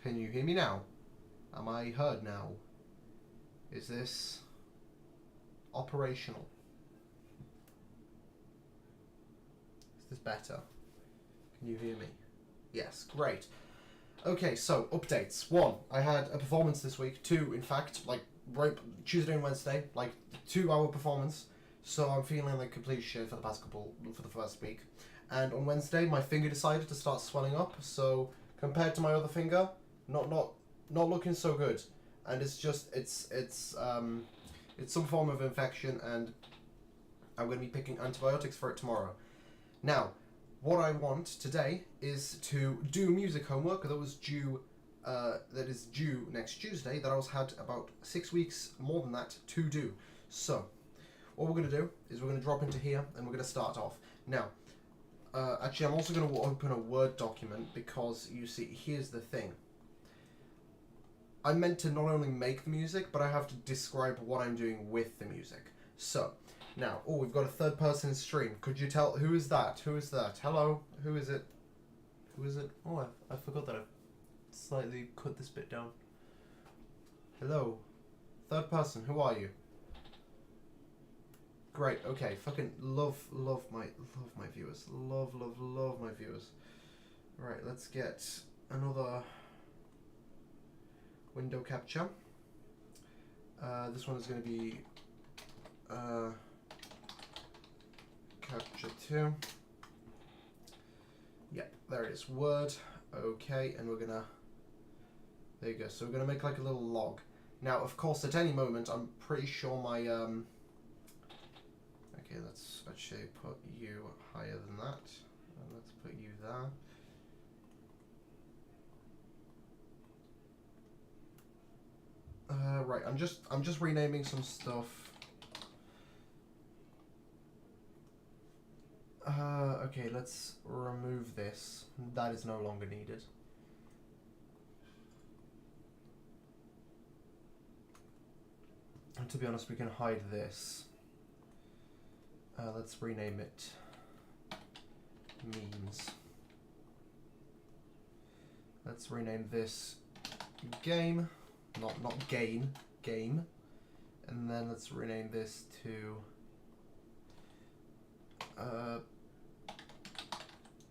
Can you hear me now? Am I heard now? Is this operational? Is this better? Can you hear me? Yes, great. Okay, so updates. 1, I had a performance this week. 2, in fact, like right Tuesday and Wednesday, like 2-hour performance. So I'm feeling like complete shit for the first week. And on Wednesday, my finger decided to start swelling up. So compared to my other finger, not looking so good. And it's some form of infection, and I'm going to be picking antibiotics for it tomorrow. Now, what I want today is to do music homework that is due next Tuesday, that I had about 6 weeks more than that to do. So, what we're going to do is we're going to drop into here and we're going to start off. Now, actually I'm also going to open a Word document because, you see, here's the thing. I'm meant to not only make the music, but I have to describe what I'm doing with the music. So, now, we've got a third person stream. Could you tell, who is that? Who is that? Hello? Who is it? Who is it? Oh, I forgot that I slightly cut this bit down. Hello? Third person, who are you? Great, okay, fucking love my viewers. Love my viewers. Right, let's get another window capture. This one is going to be capture 2. Yep, there it is. Word. Okay, and we're gonna. There you go. So we're gonna make like a little log. Now, of course, at any moment, I'm pretty sure my Okay, let's actually put you higher than that, and let's put you there. Right. I'm just renaming some stuff. Okay, let's remove this. That is no longer needed. And to be honest, we can hide this. Let's rename it memes. Let's rename this game, not gain, game. And then let's rename this to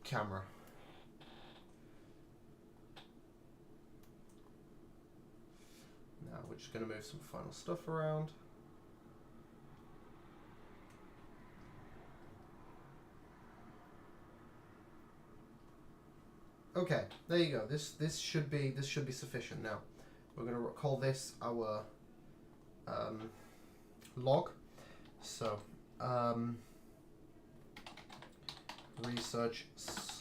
camera. Now we're just going to move some final stuff around. Okay, there you go. This should be sufficient. Now we're going to call this our log. So research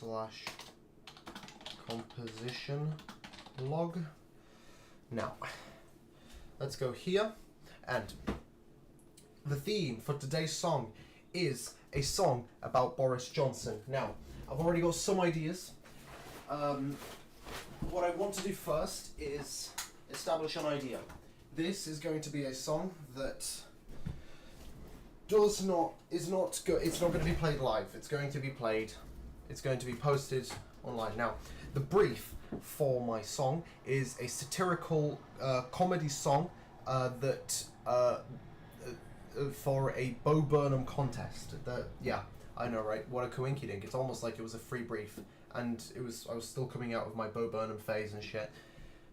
/ composition log. Now let's go here, and the theme for today's song is a song about Boris Johnson. Now, I've already got some ideas. What I want to do first is establish an idea. This is going to be a song that it's not going to be played live. It's going to be posted online. Now, the brief for my song is a satirical comedy song for a Bo Burnham contest. Yeah, I know, right? What a coinkydink. It's almost like it was a free brief, and I was still coming out of my Bo Burnham phase and shit.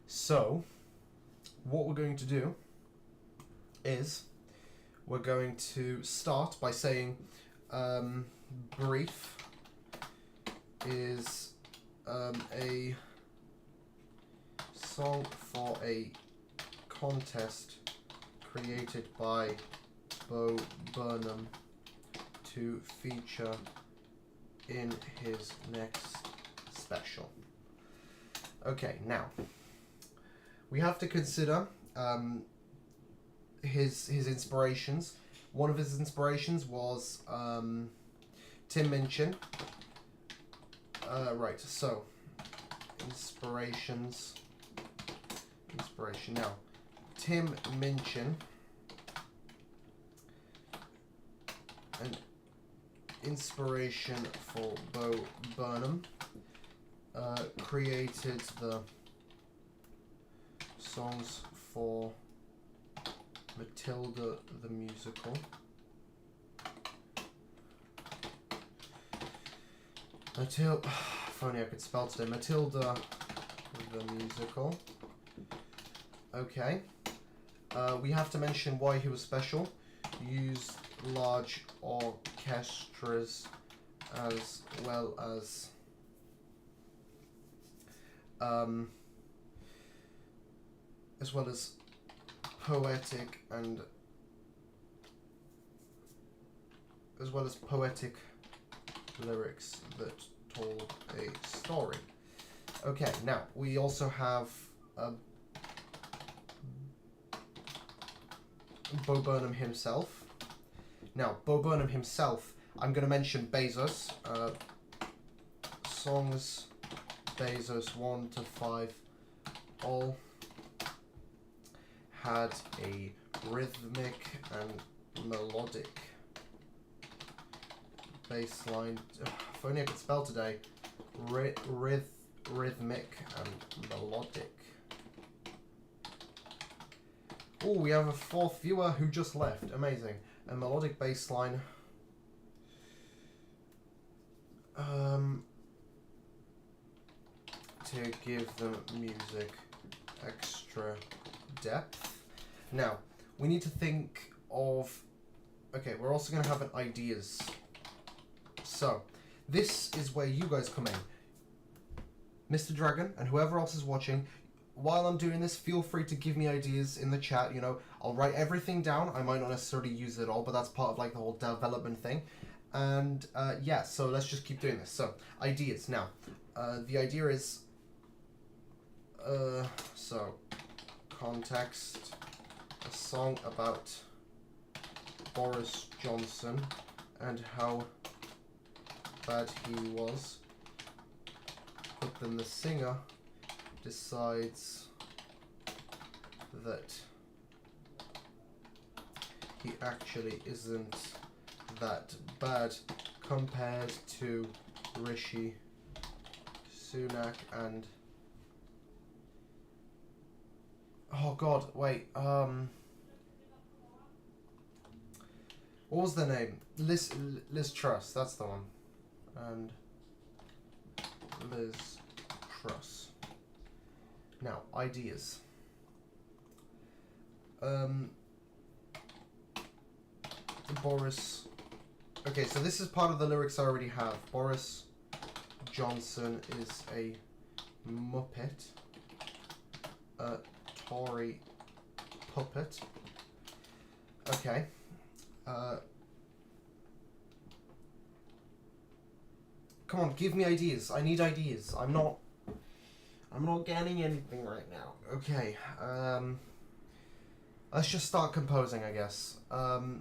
So, what we're going to do is we're going to start by saying brief is a song for a contest created by Bo Burnham to feature in his next special. Okay, now we have to consider his inspirations. One of his inspirations was Tim Minchin. Right, so inspiration. Now, Tim Minchin, an inspiration for Bo Burnham, created the songs for Matilda the musical. Matilda, if only I could spell today. Matilda the musical. Okay. We have to mention why he was special. Used large orchestras as well as poetic lyrics that told a story. Okay, now we also have Bo Burnham himself. Now, Bo Burnham himself, I'm going to mention Bezos. Songs Bezos 1 to 5 all had a rhythmic and melodic bass line. If only I could spell today. Rhythmic and melodic. Oh, we have a fourth viewer who just left. Amazing. A melodic bass line. To give the music extra depth. Now, we need to think of... Okay, we're also going to have an ideas. So, this is where you guys come in. Mr. Dragon and whoever else is watching, while I'm doing this, feel free to give me ideas in the chat. You know, I'll write everything down. I might not necessarily use it all, but that's part of like the whole development thing. And yeah, so let's just keep doing this. So, ideas. Now, the idea is... so, context, a song about Boris Johnson and how bad he was, but then the singer decides that he actually isn't that bad compared to Rishi Sunak and... Oh god, wait, what was their name? Liz Truss, that's the one. And Liz Truss. Now, ideas. Boris... Okay, so this is part of the lyrics I already have. Boris Johnson is a muppet. A Tory puppet. Okay. Come on, give me ideas. I need ideas. I'm not getting anything right now. Okay. Let's just start composing, I guess.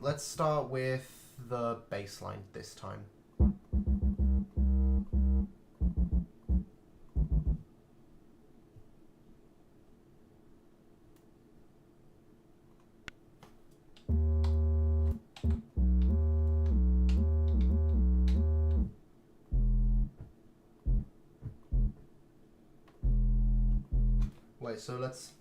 Let's start with the bass line this time. Wait, so let's...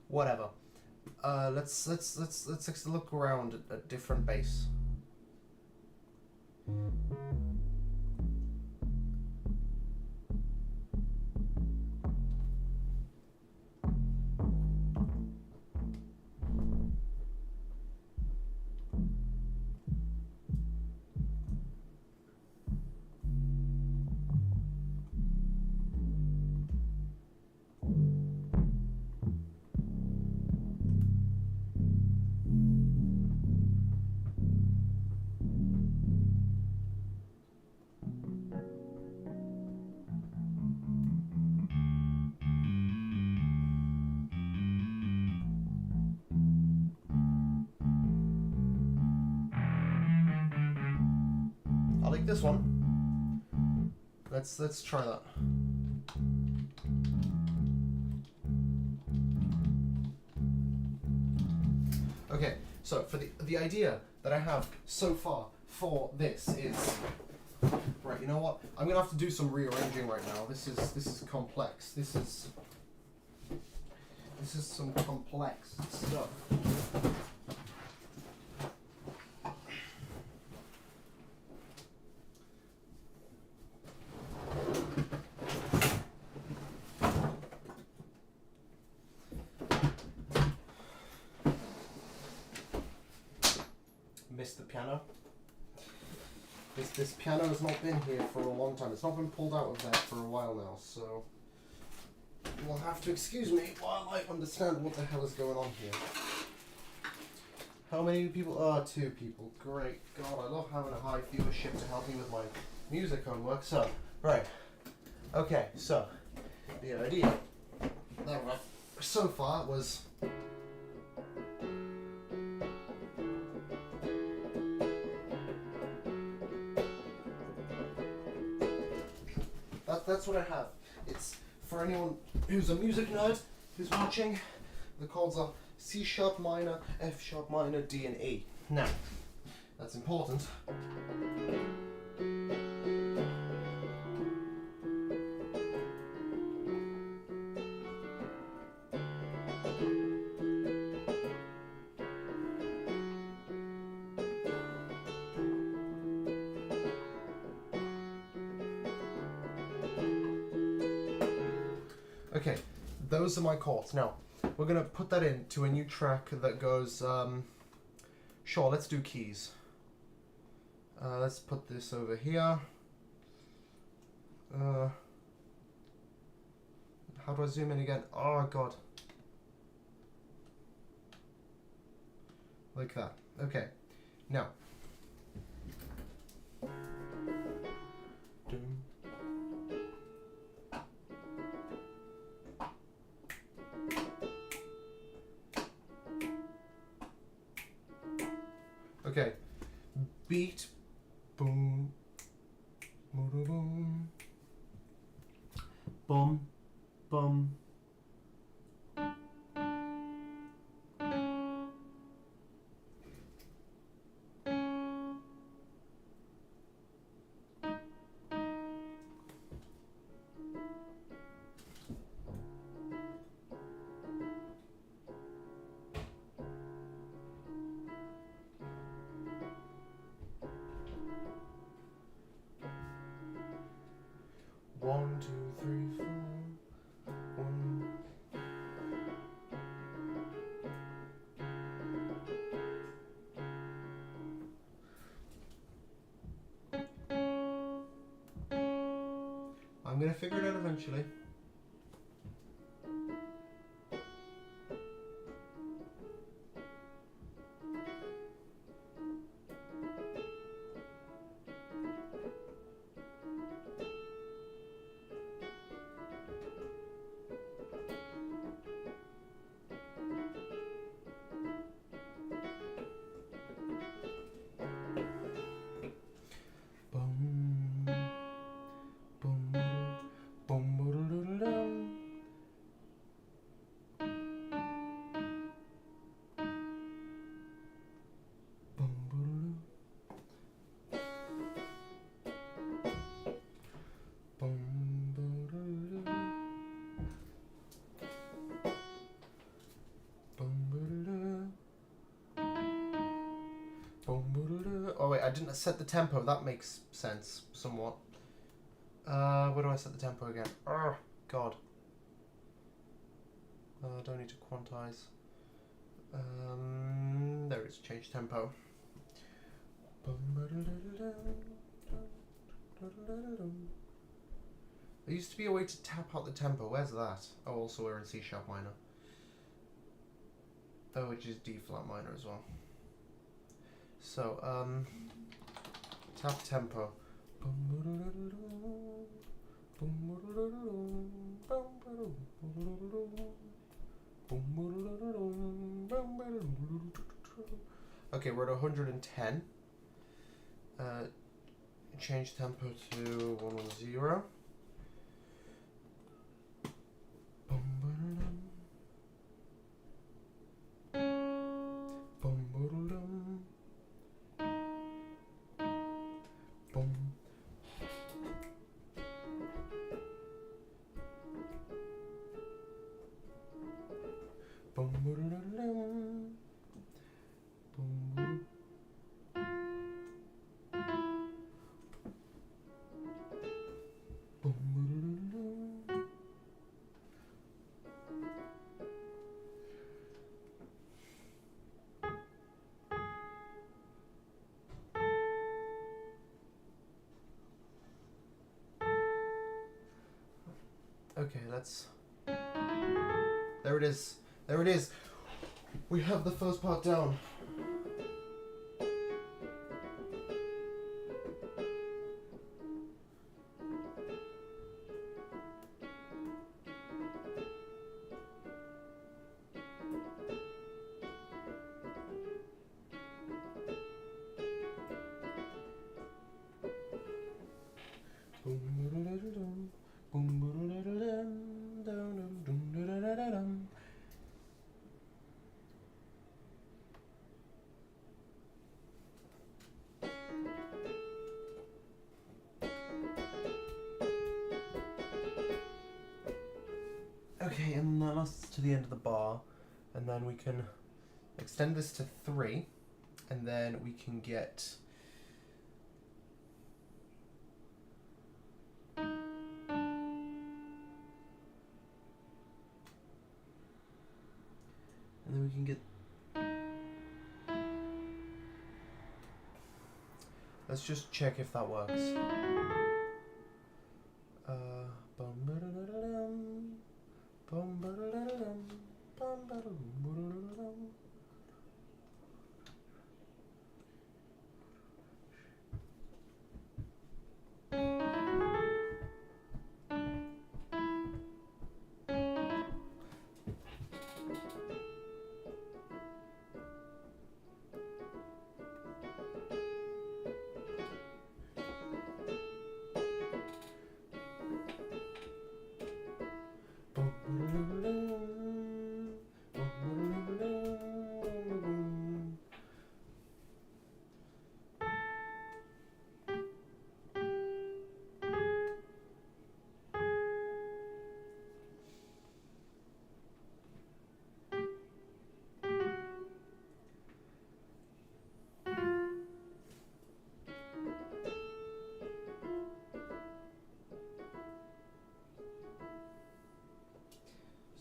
Whatever. Let's look around at different bass. This one. Let's try that. Okay, so for the idea that I have so far for this is, right, you know what? I'm gonna have to do some rearranging right now. This is complex. This is some complex stuff. Missed the piano. This piano has not been here for a long time. It's not been pulled out of there for a while now, so you'll have to excuse me while I understand what the hell is going on here. How many people? Oh, 2 people. Great God, I love having a high viewership to help me with my music homework. So, right. Okay, so the idea that so far was that's what I have. It's for anyone who's a music nerd who's watching. The chords are C sharp minor, F sharp minor, D and E. Now, that's important. Okay, those are my chords. Now, we're going to put that into a new track that goes, sure, let's do keys. Let's put this over here. How do I zoom in again? Oh, God. Like that. Okay, now. Okay, beat, boom, boom, boom, boom. One, two, three, four. One. I'm gonna figure it out eventually. Oh wait, I didn't set the tempo. That makes sense, somewhat. Where do I set the tempo again? Oh, God. Don't need to quantize. There it is, change tempo. There used to be a way to tap out the tempo. Where's that? Oh, also we're in C sharp minor. Oh, which is D flat minor as well. So, tap tempo. Okay, we're at 110. change tempo to 110. Okay, let's... There it is. There it is. We have the first part down. Okay, and that lasts to the end of the bar, and then we can extend this to 3, and then we can get... And then we can get... Let's just check if that works.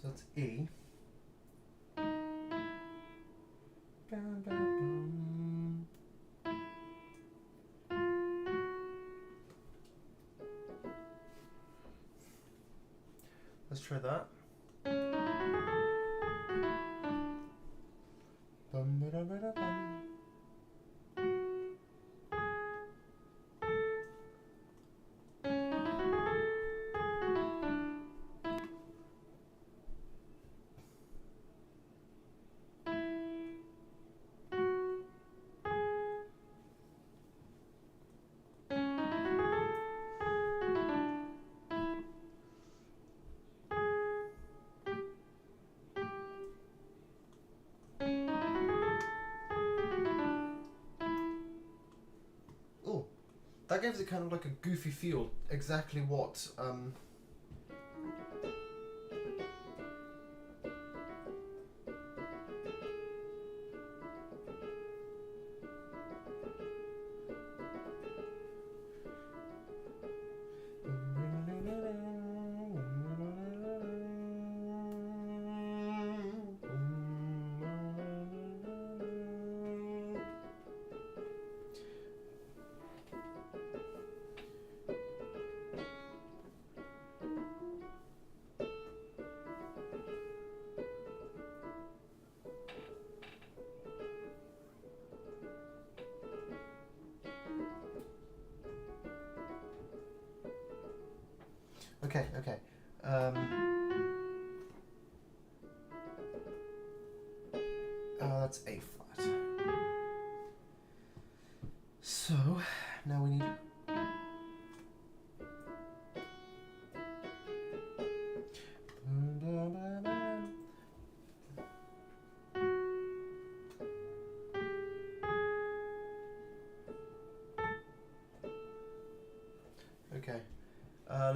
So that's E. Let's try that. That gives it kind of like a goofy feel. Exactly what Okay. That's A flat. So now we need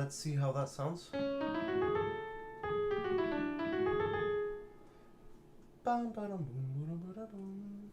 Let's see how that sounds. Bum, ba-dum, boom, boom, ba-da-boom.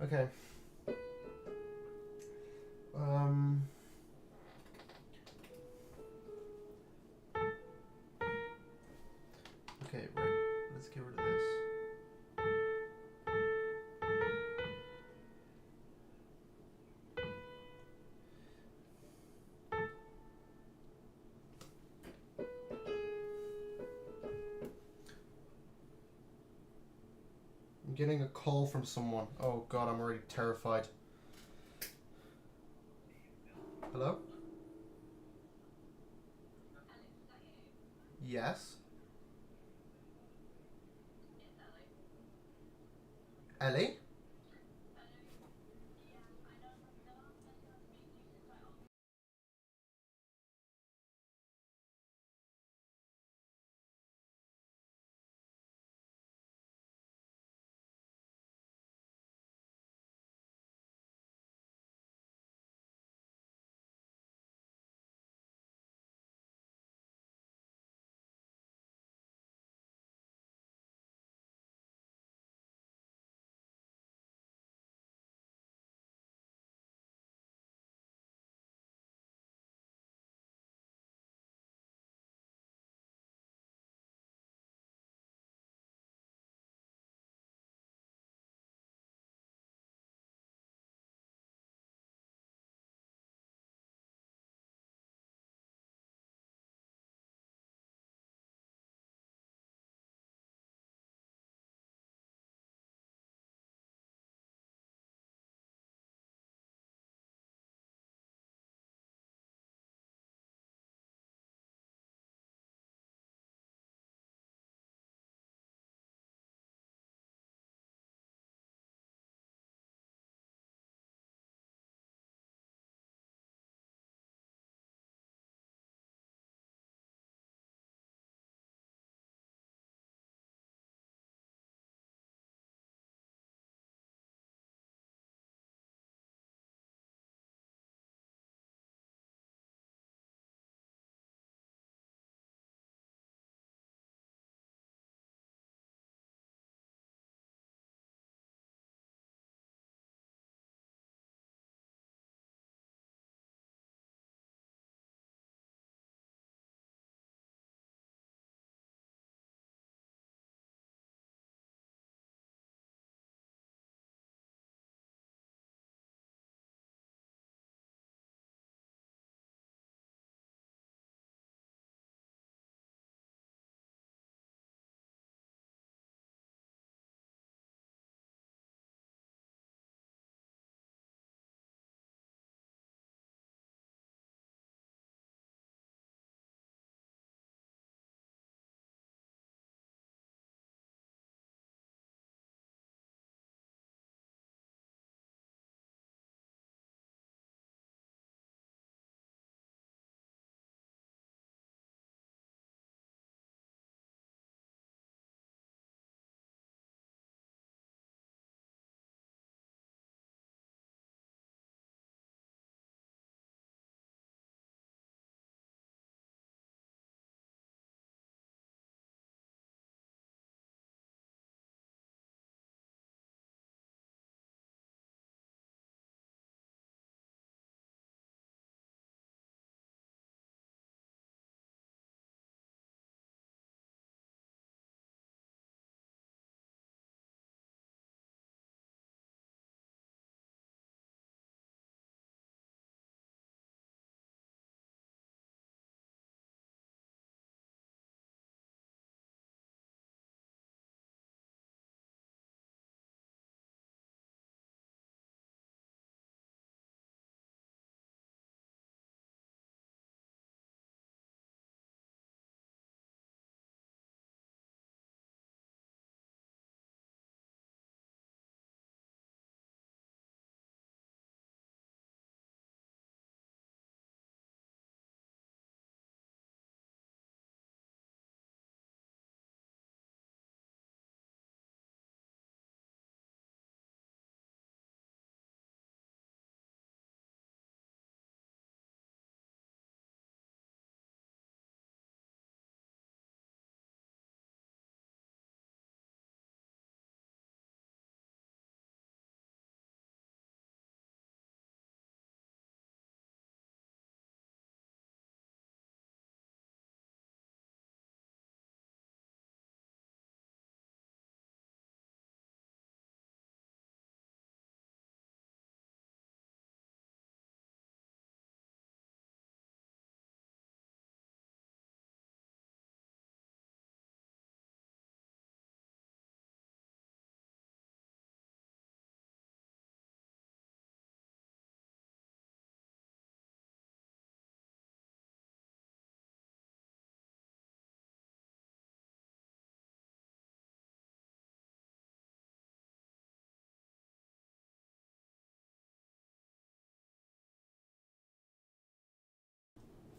Okay. Okay, right. Let's get rid of this. I'm getting a call from someone. Oh god, I'm already terrified. Hello? Yes? Ellie?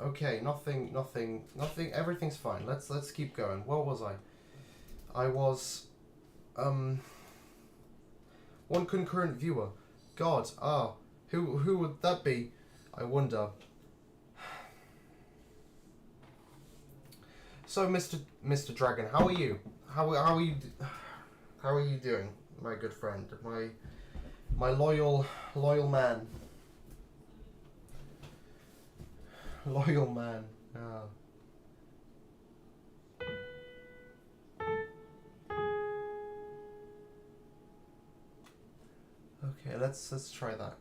Okay, nothing. Everything's fine. Let's keep going. Where was I? I was, one concurrent viewer. God, who would that be? I wonder. So, Mr. Dragon, how are you? How are you doing, my good friend? My loyal man. Loyal man. Okay, let's try that.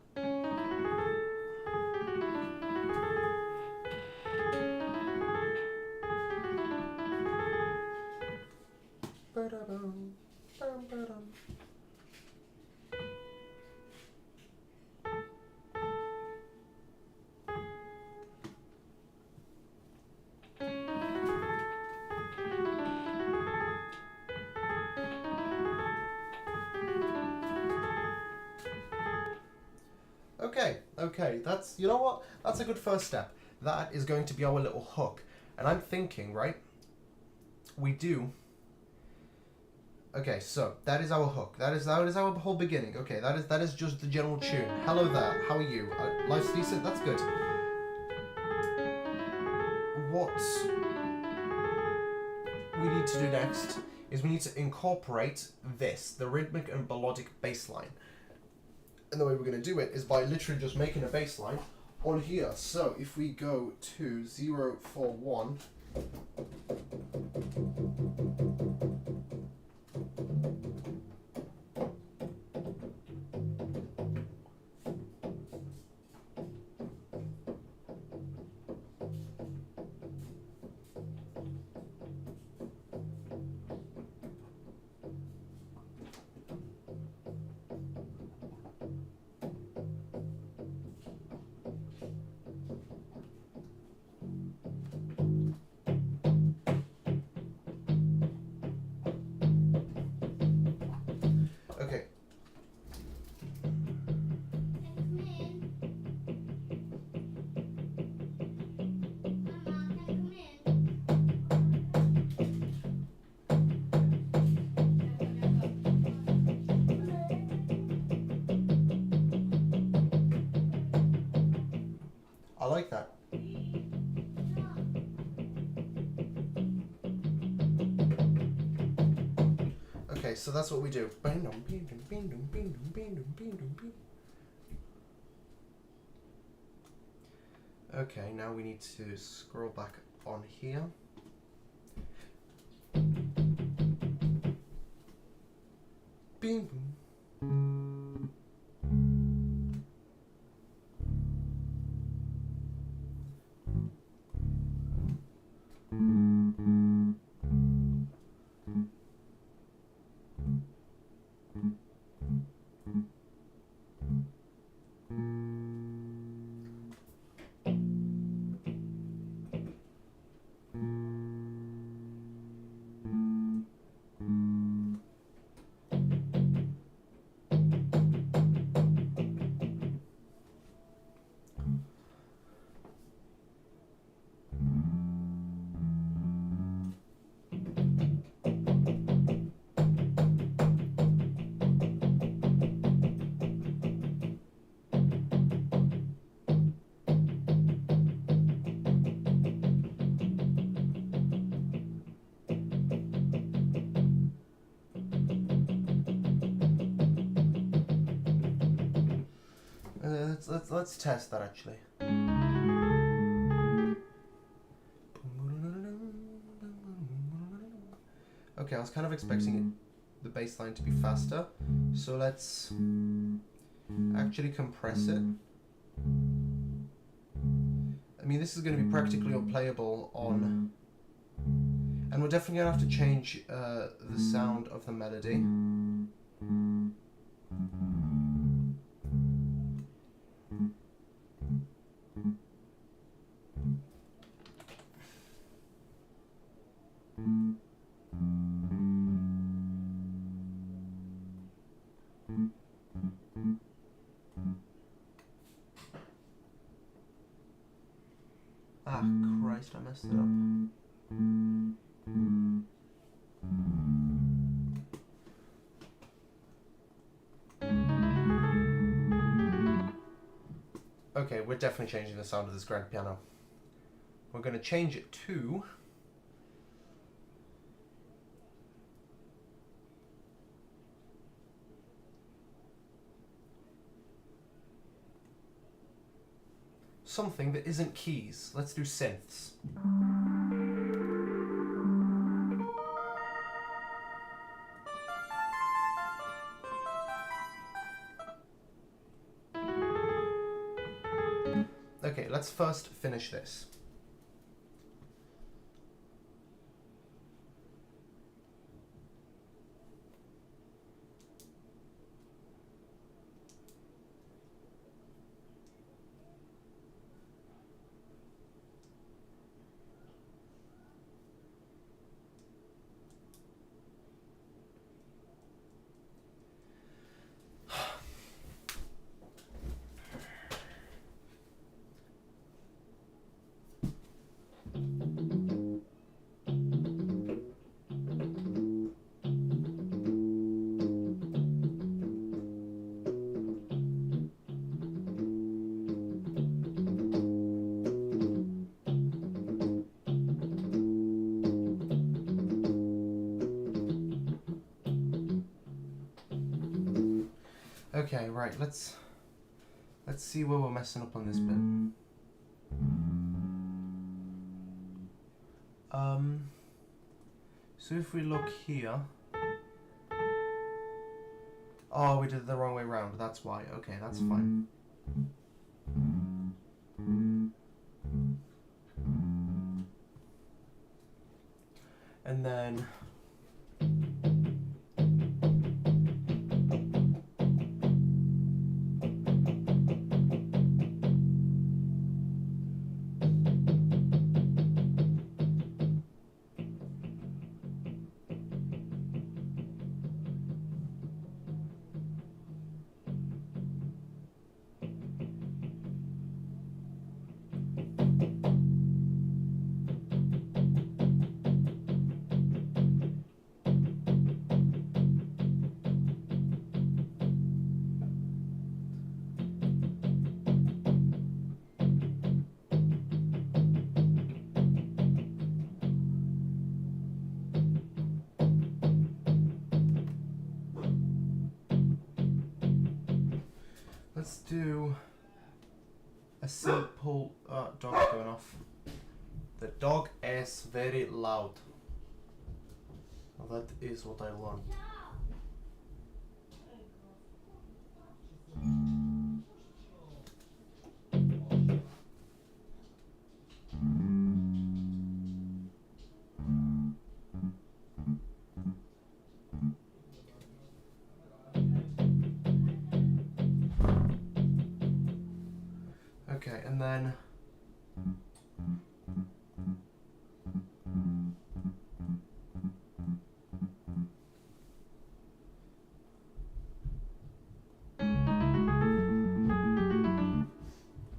Okay, that's, you know what? That's a good first step. That is going to be our little hook. And I'm thinking, right? We do. Okay, so that is our hook. That is our whole beginning. Okay, that is just the general tune. Hello there. How are you? Life's decent. That's good. What we need to do next is we need to incorporate this, the rhythmic and melodic bass line. And the way we're going to do it is by literally just making a bass line on here. So if we go to 041, okay. I like that. Okay, so that's what we do. Okay, now we need to scroll back on here. Bing boom. Let's test that actually. Okay, I was kind of expecting the bass line to be faster, so let's actually compress it. I mean, this is going to be practically unplayable on, and we're definitely going to have to change the sound of the melody. Ah, Christ, I messed it up. Okay, we're definitely changing the sound of this grand piano. We're going to change it to... something that isn't keys. Let's do synths. Okay, let's first finish this. Okay, right, let's see where we're messing up on this bit. So if we look here... Oh, we did it the wrong way round, that's why. Okay, that's fine. And then... let's do a simple... dog's going off. The dog is very loud. Well, that is what I want. Okay, and then...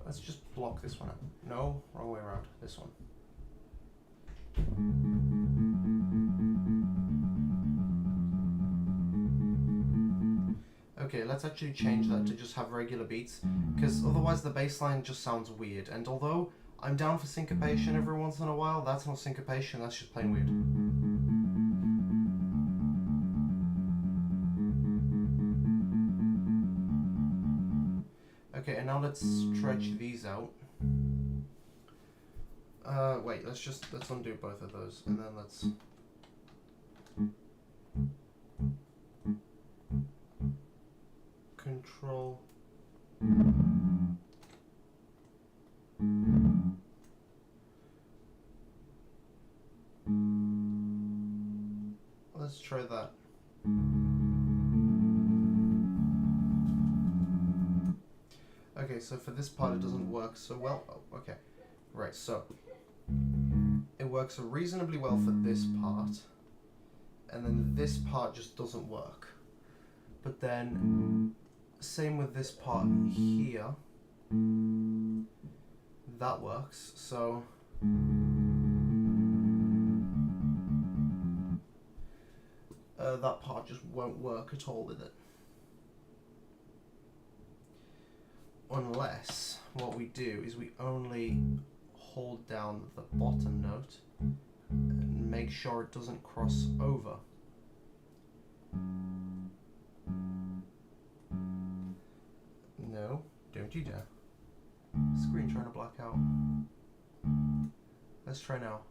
let's just block this one out. No, wrong way around. This one. Okay, let's actually change that to just have regular beats, because otherwise the bass line just sounds weird, and although I'm down for syncopation every once in a while, that's not syncopation, that's just plain weird. Okay, and now let's stretch these out. Wait, let's undo both of those, and then let's... Control... Let's try that. Okay, so for this part it doesn't work so well. Oh, okay. Right, so it works reasonably well for this part, and then this part just doesn't work. But then, same with this part here. That works, so... that part just won't work at all with it. Unless what we do is we only hold down the bottom note and make sure it doesn't cross over. No, don't you dare. Screen trying to black out. Let's try now.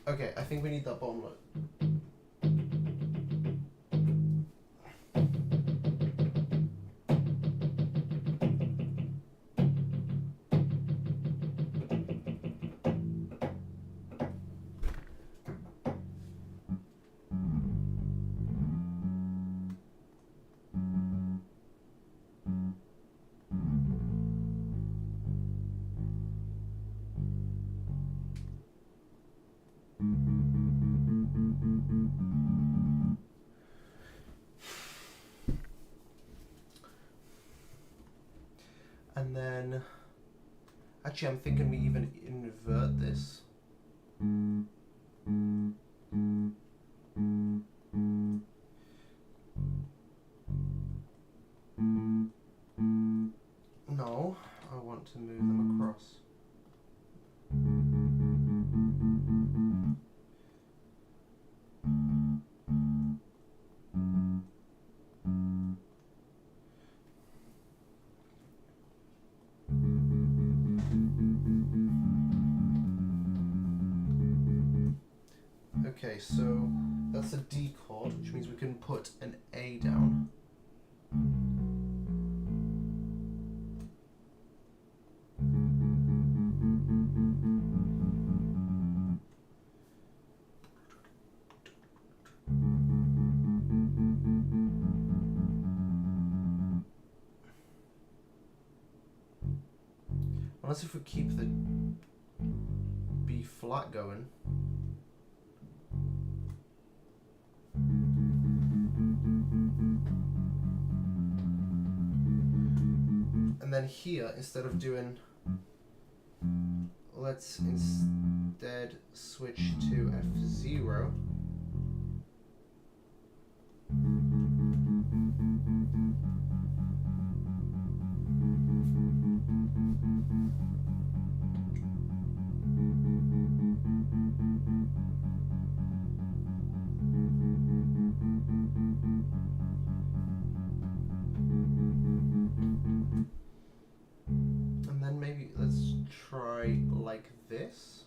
Okay, I think we need that bottom note. And then, actually I'm thinking we even invert this. No, I want to move them across. Okay, so that's a D chord, which means we can put an A down. Unless if we keep the B flat going. And then here, instead of doing, let's instead switch to F0. And then maybe let's try like this.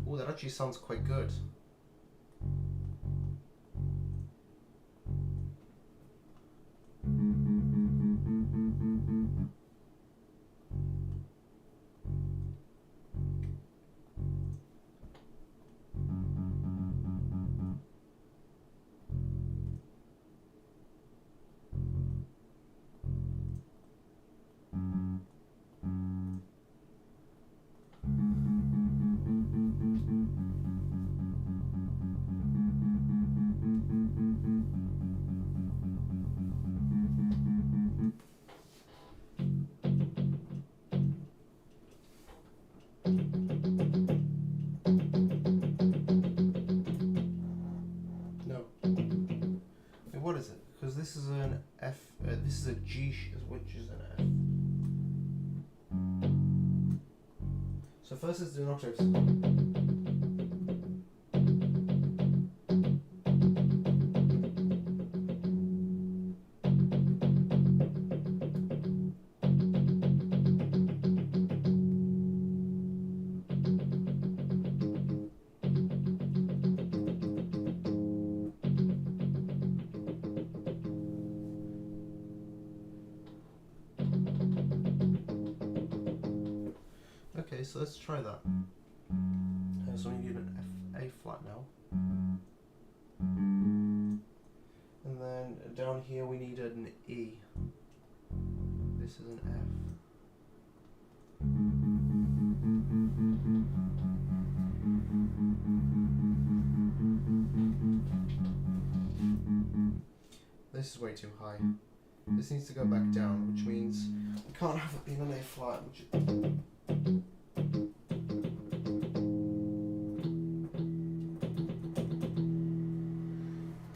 Oh, that actually sounds quite good. What is it? Because this is an F, this is a G, which is an F. So first let's do an octaves. Okay, so let's try that. So we need an F, A flat now. And then down here we need an E. This is an F. This is way too high. This needs to go back down, which means we can't have it being an A flat, which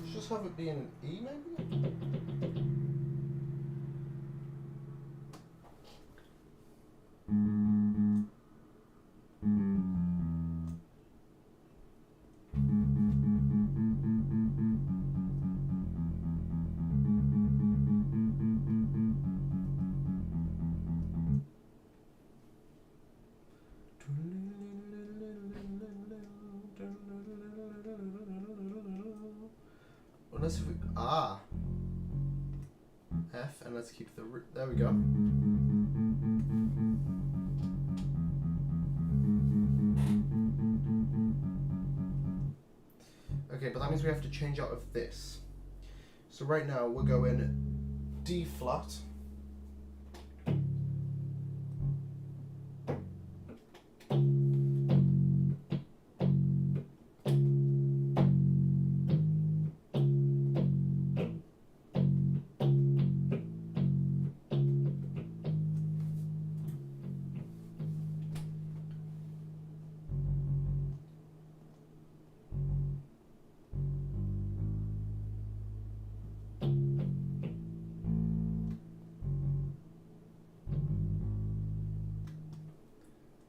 let's just have it being an E maybe? Unless if we F, and let's keep the root. There we go. Okay, but that means we have to change out of this. So right now we're going D flat.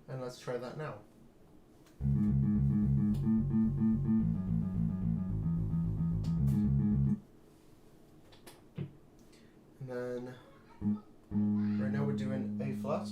And let's try that now. And then right now we're doing A flat.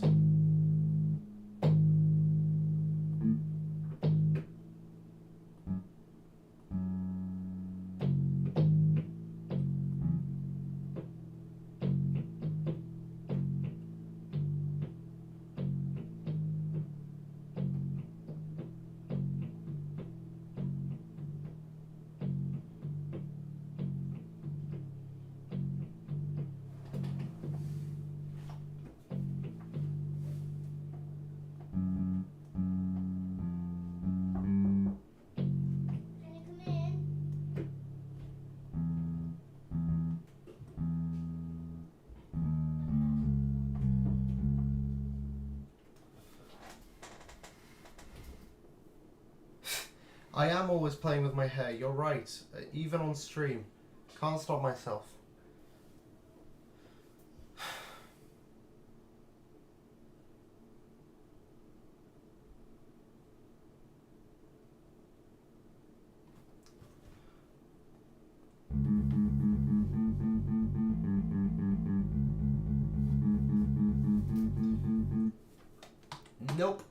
I am always playing with my hair, you're right. Even on stream. Can't stop myself. Nope.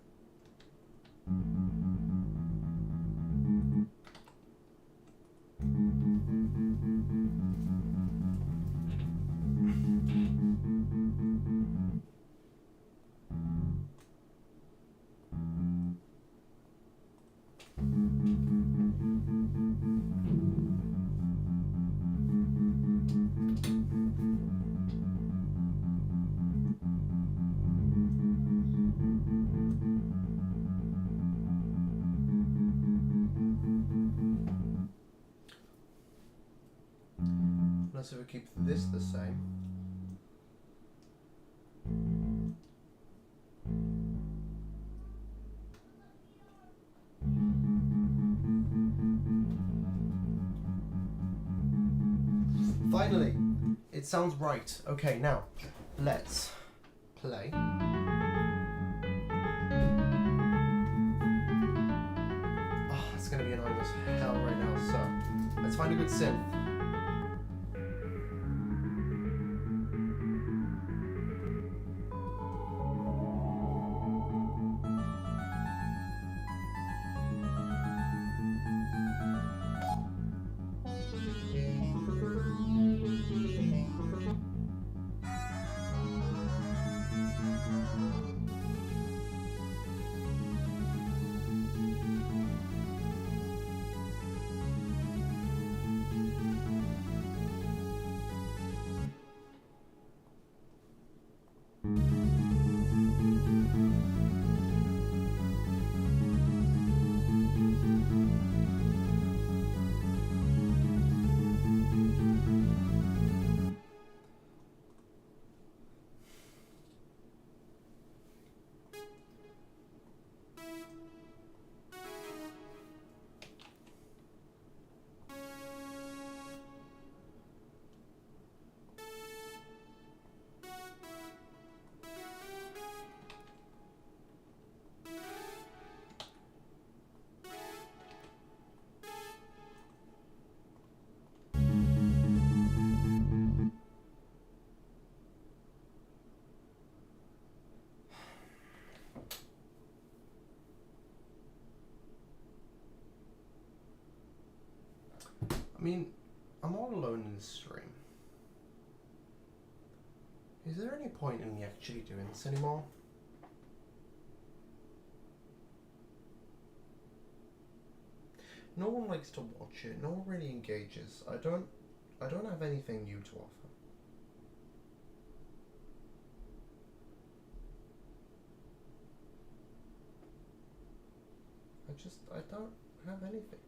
Unless if we keep this the same. Finally, it sounds right. Okay, now let's play. Oh, it's gonna be annoying as hell right now. So let's find a good synth. I mean, I'm all alone in this stream. Is there any point in me actually doing this anymore? No one likes to watch it. No one really engages. I don't have anything new to offer. I don't have anything.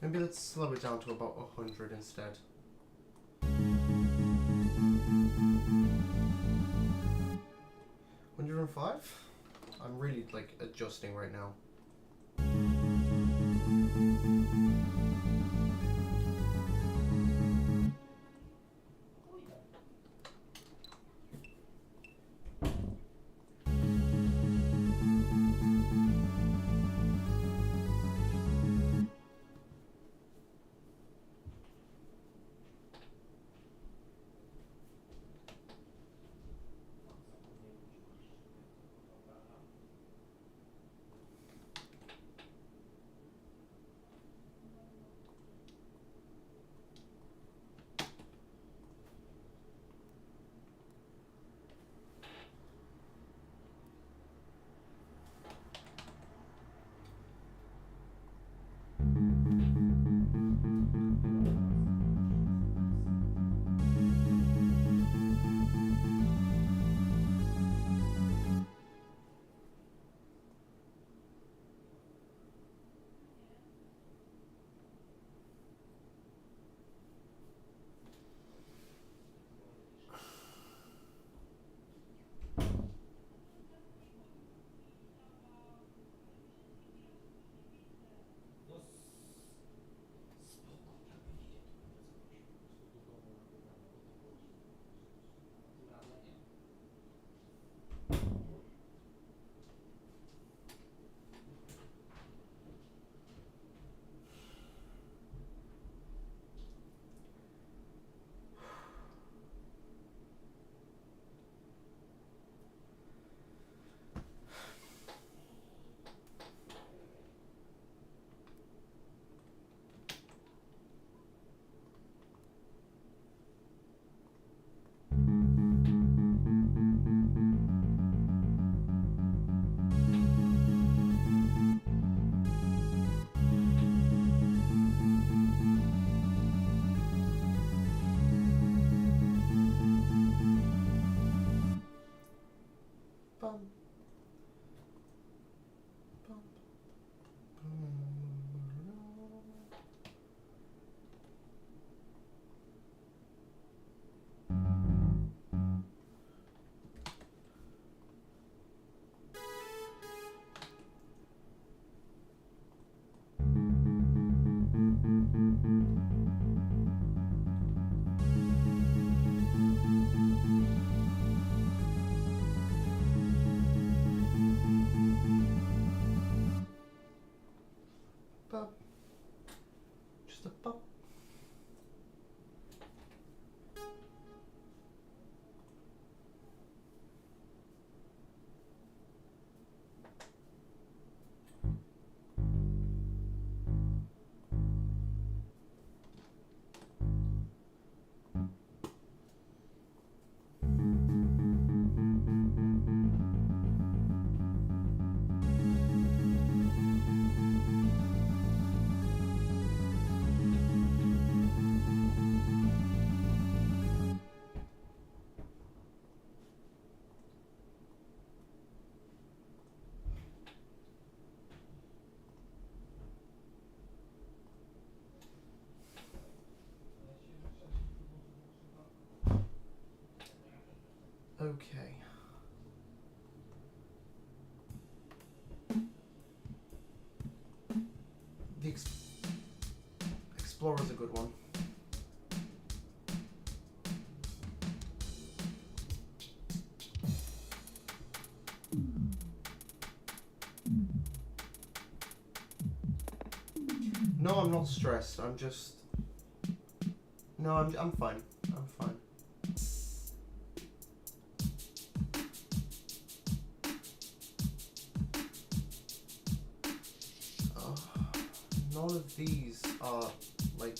Maybe let's slow it down to about 100 instead. 105? I'm really like adjusting right now. Okay. The Explorer's a good one. No, I'm not stressed. I'm just... No, I'm fine. I'm fine. None of these are, like...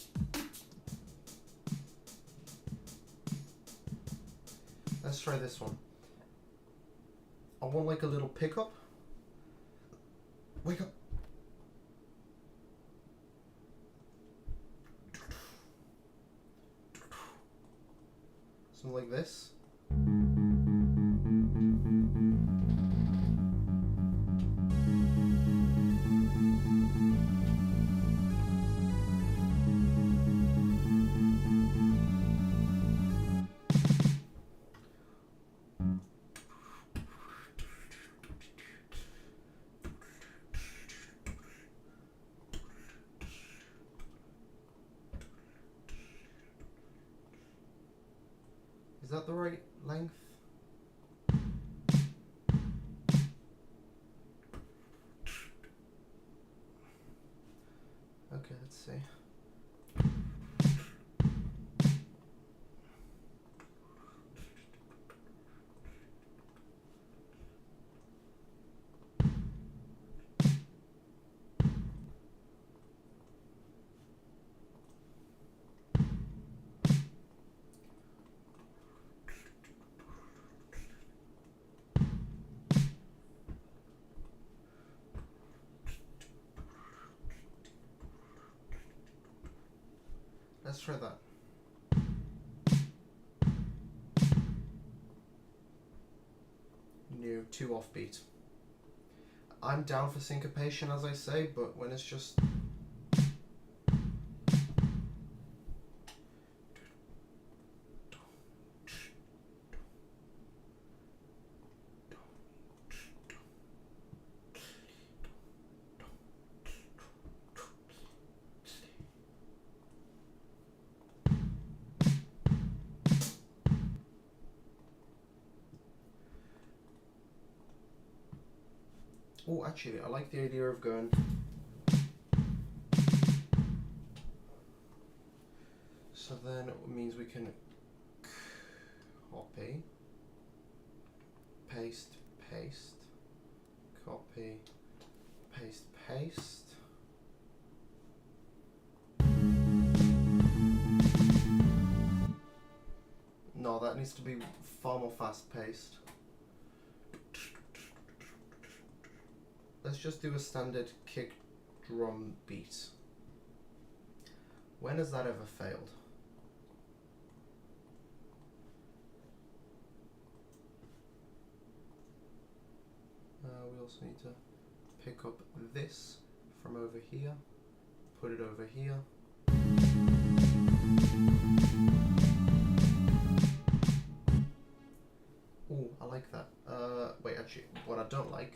Let's try this one. I want, like, a little pickup. Wake up. Something like this. Is that the right length? Okay, let's see. Let's try that. New, too offbeat. I'm down for syncopation, as I say, but when it's just... Oh, actually, I like the idea of going... So then it means we can copy, paste, paste, copy, paste, paste. No, that needs to be far more fast-paced. Let's just do a standard kick drum beat. When has that ever failed? We also need to pick up this from over here, put it over here. Oh, I like that. Wait, actually, what I don't like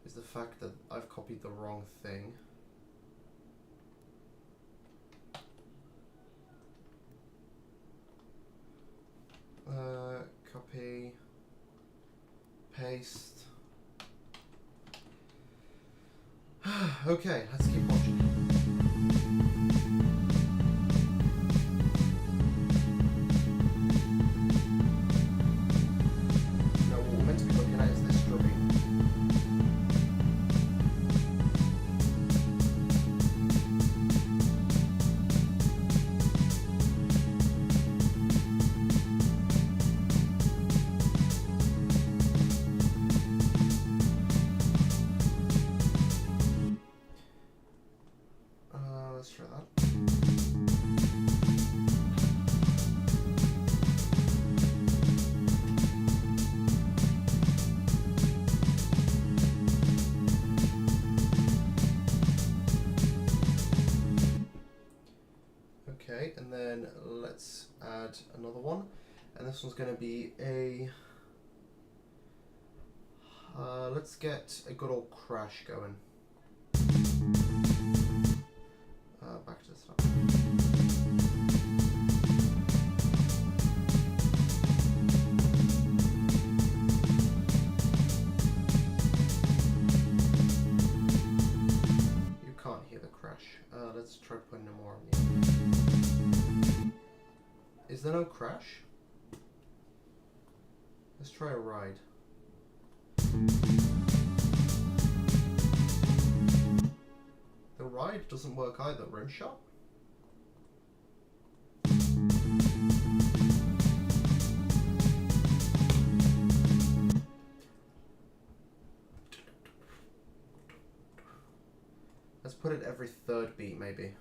is the fact that I've copied the wrong thing. Copy, paste. Okay, let's keep watching. Now, what we're meant to be looking at is this drumming. Let's try that. Okay, and then let's add another one. And this one's going to be a Let's get a good old crash going. Back to the start. You can't hear the crash. Let's try putting more on you. Is there no crash? Let's try a ride. The ride doesn't work either. Rimshot? Let's put it every third beat, maybe.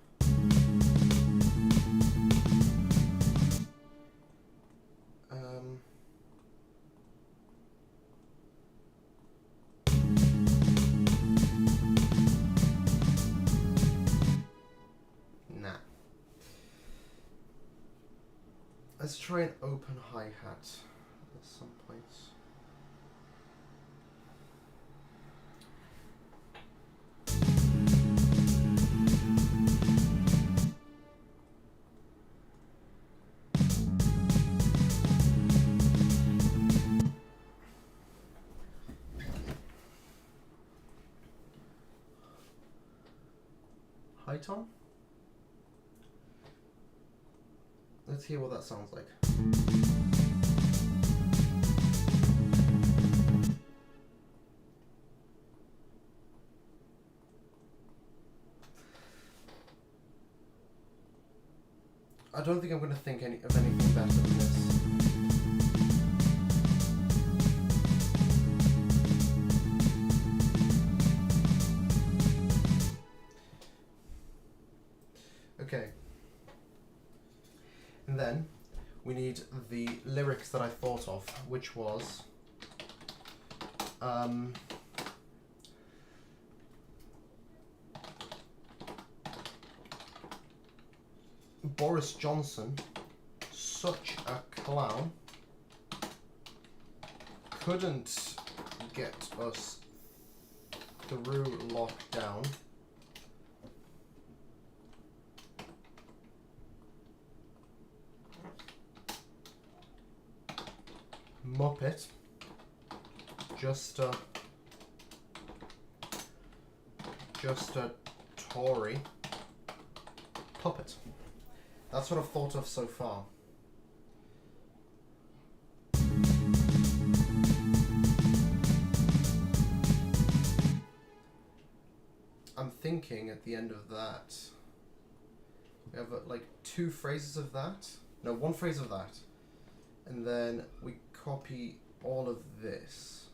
Nah. Let's try an open hi-hat at some points. Hi, Tom. Let's hear what that sounds like. I don't think I'm going to think of anything better than this. Okay. And then we need the lyrics that I thought of, which was Boris Johnson, such a clown, couldn't get us through lockdown. Muppet, just a Tory puppet. That's what I've thought of so far. I'm thinking at the end of that, we have like two phrases of that. No, one phrase of that. And then we copy all of this.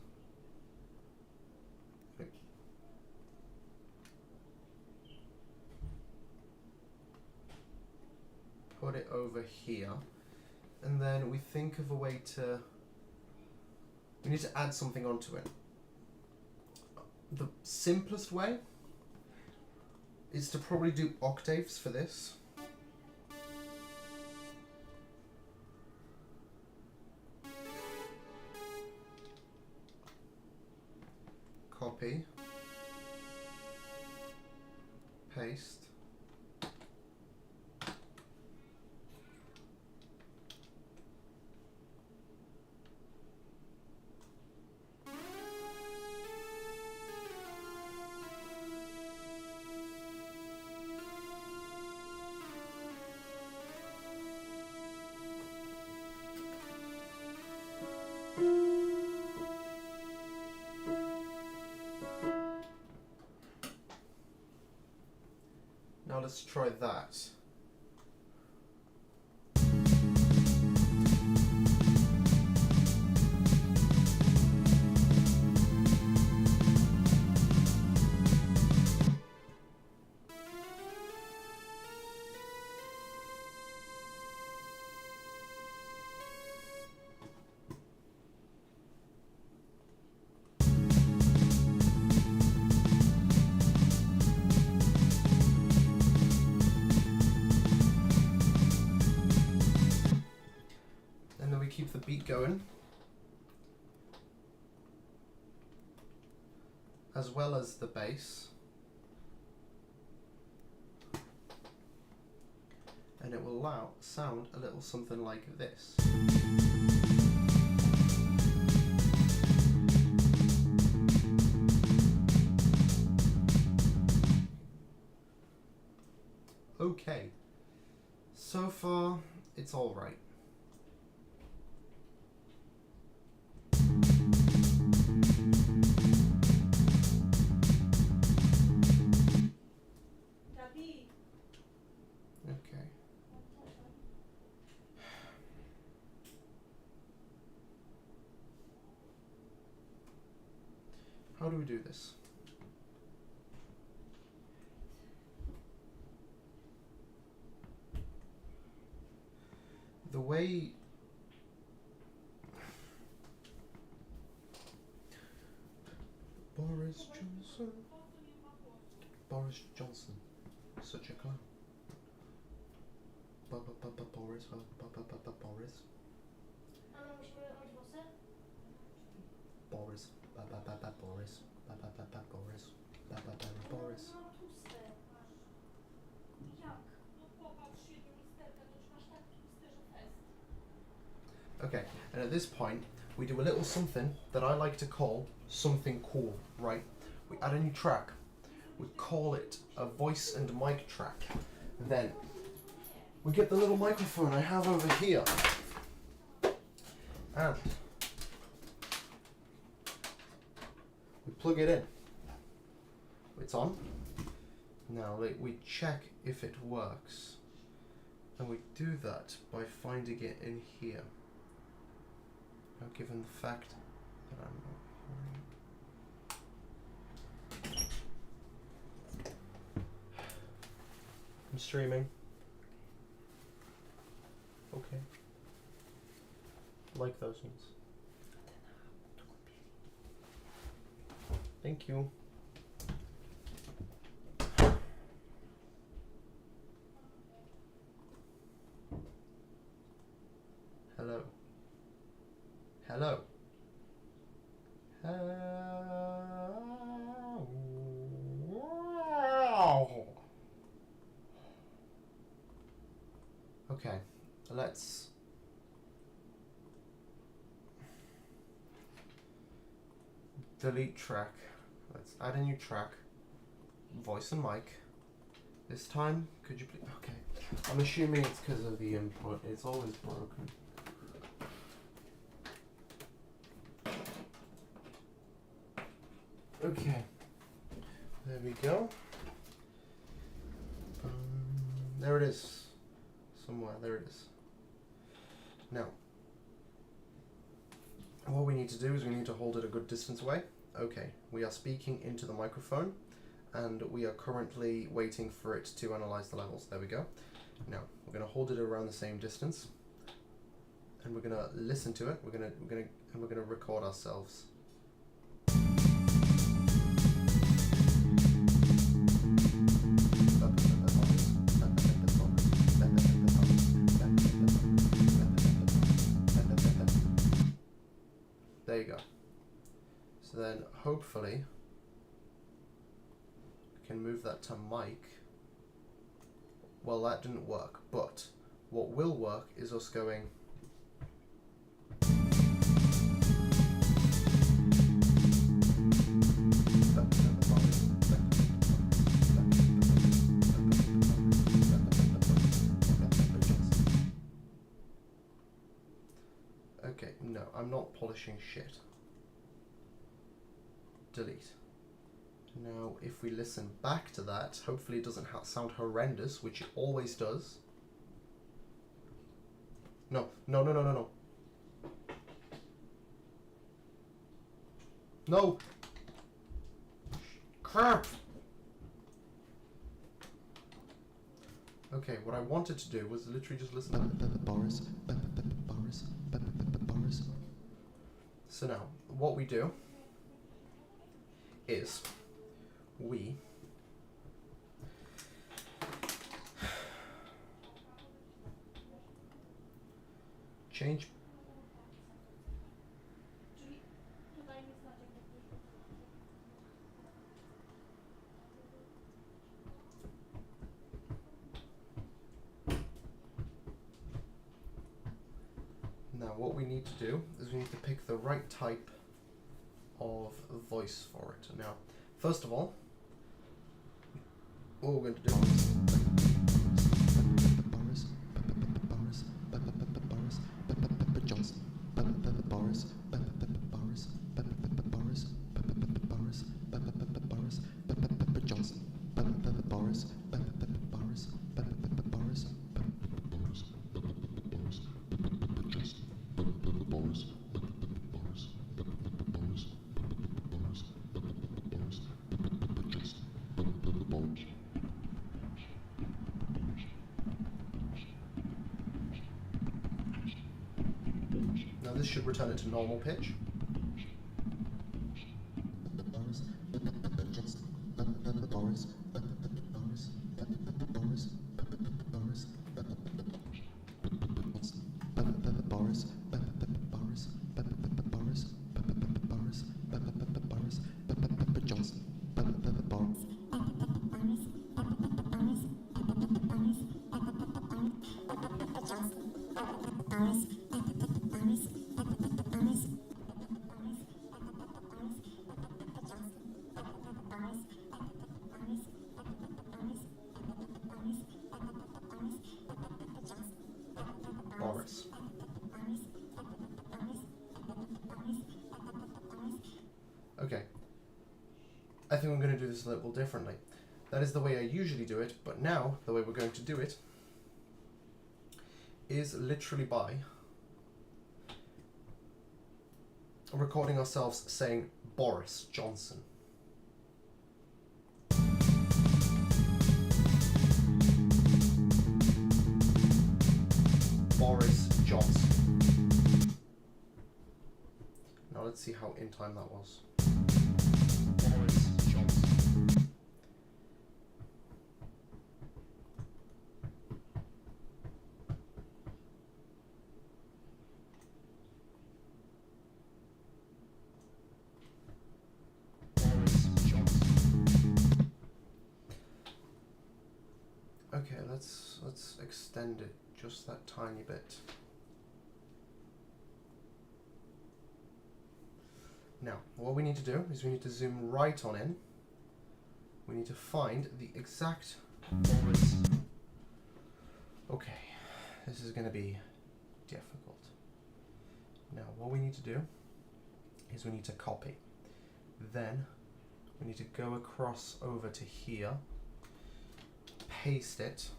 Put it over here. And then we think of a way to... We need to add something onto it. The simplest way is to probably do octaves for this. Copy, paste, now let's try that. Keep the beat going. as well as the bass. And it will sound a little something like this. Okay, so far it's all right. Okay. How do we do this? The way Boris Johnson, such a clown. Boris. Boris. Boris. Boris. Boris. Boris. Okay, and at this point, we do a little something that I like to call something cool, right? We add a new track. We call it a voice and mic track. Then we get the little microphone I have over here. And we plug it in. It's on. Now we check if it works. And we do that by finding it in here. Now, given the fact that I'm streaming. Okay. Like those ones. Thank you. Hello. Hello. Okay, let's delete track. Let's add a new track. Voice and mic. This time, could you please? Okay, I'm assuming it's because of the input. It's always broken. Okay, there we go. There it is. Somewhere, there it is. Now, what we need to do is we need to hold it a good distance away. Okay, we are speaking into the microphone and we are currently waiting for it to analyze the levels. There we go. Now, we're going to hold it around the same distance and we're going to listen to it. We're going to record ourselves. There you go. So then hopefully we can move that to mic. Well, that didn't work, but what will work is us going okay, no, I'm not polishing shit. Delete. Now, if we listen back to that, hopefully it doesn't sound horrendous, which it always does. No, no, no, no, no, no. No! Crap! Okay, what I wanted to do was literally just listen to Boris. Boris. So now, what we do is we change Now what we need to do is we need to pick the right type of voice for it. Now, first of all, what we're going to do is now this should return it to normal pitch. Boris. Okay. I think I'm going to do this a little differently. That is the way I usually do it, but now the way we're going to do it is literally by recording ourselves saying Boris Johnson. Boris Johnson. Now let's see how in time that was. Boris Johnson. Boris Johnson. Okay, let's extend it just that tiny bit. Now, what we need to do is we need to zoom right on in. We need to find the exact Boris. Okay, this is going to be difficult. Now, what we need to do is we need to copy. Then, we need to go across over to here, paste it,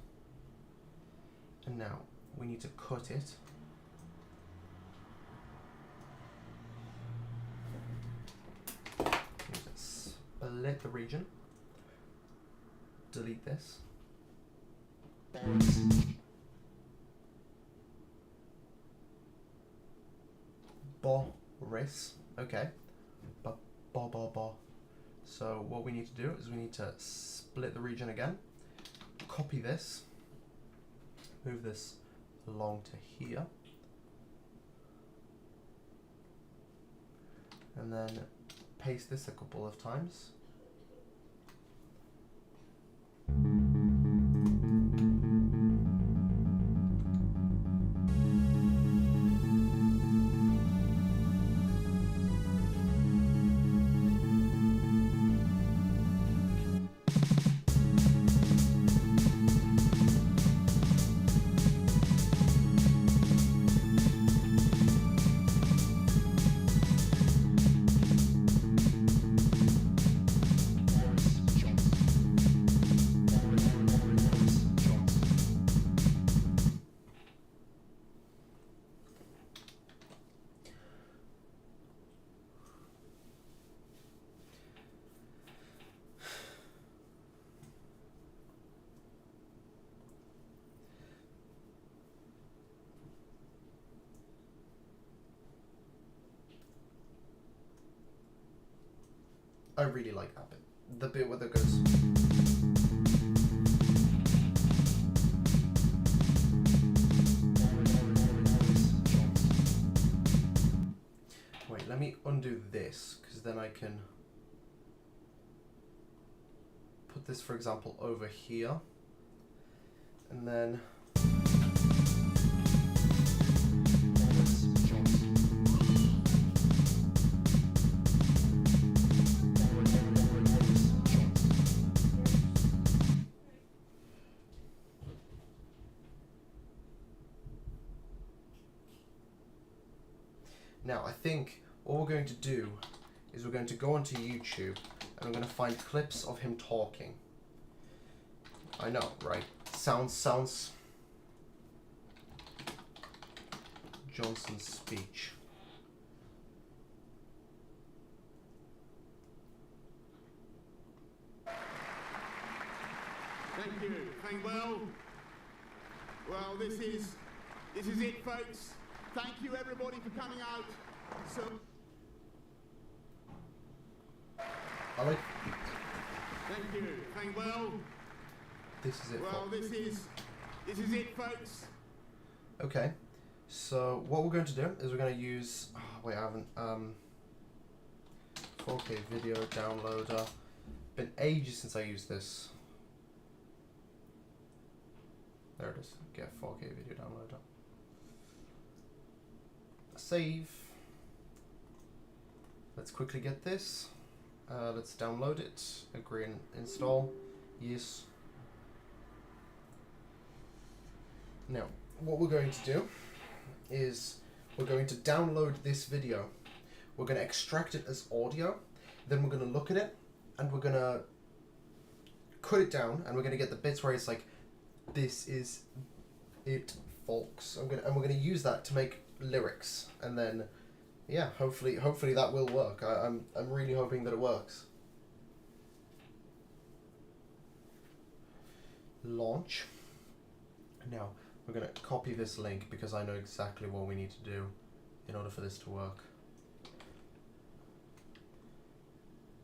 and now we need to cut it. We need to split the region. Delete this. Boris. Okay. Ba. So what we need to do is we need to split the region again. Copy this. Move this along to here. And then paste this a couple of times. I really like that bit. The bit where that goes. Wait, let me undo this, because then I can put this, for example, over here. And then Now, I think what we're going to do is we're going to go onto YouTube and we're going to find clips of him talking. I know, right? Sounds Johnson's speech. Thank you. Thank well. Well, this is it, folks. Thank you, everybody, for coming out. So, I like. thank you. Thank well. This is it. Well, this is it, folks. Okay. So what we're going to do is we're going to use. Oh, wait, I haven't. 4K video downloader. Been ages since I used this. There it is. Get 4K video downloader. Save. Let's quickly get this. Let's download it. Agree and install. Yes. Now, what we're going to do is we're going to download this video. We're going to extract it as audio. Then we're going to look at it and we're going to cut it down and we're going to get the bits where it's like, this is it, folks. And we're gonna use that to make lyrics, and then, yeah, hopefully that will work. I'm really hoping that it works. Launch. Now we're gonna copy this link because I know exactly what we need to do in order for this to work.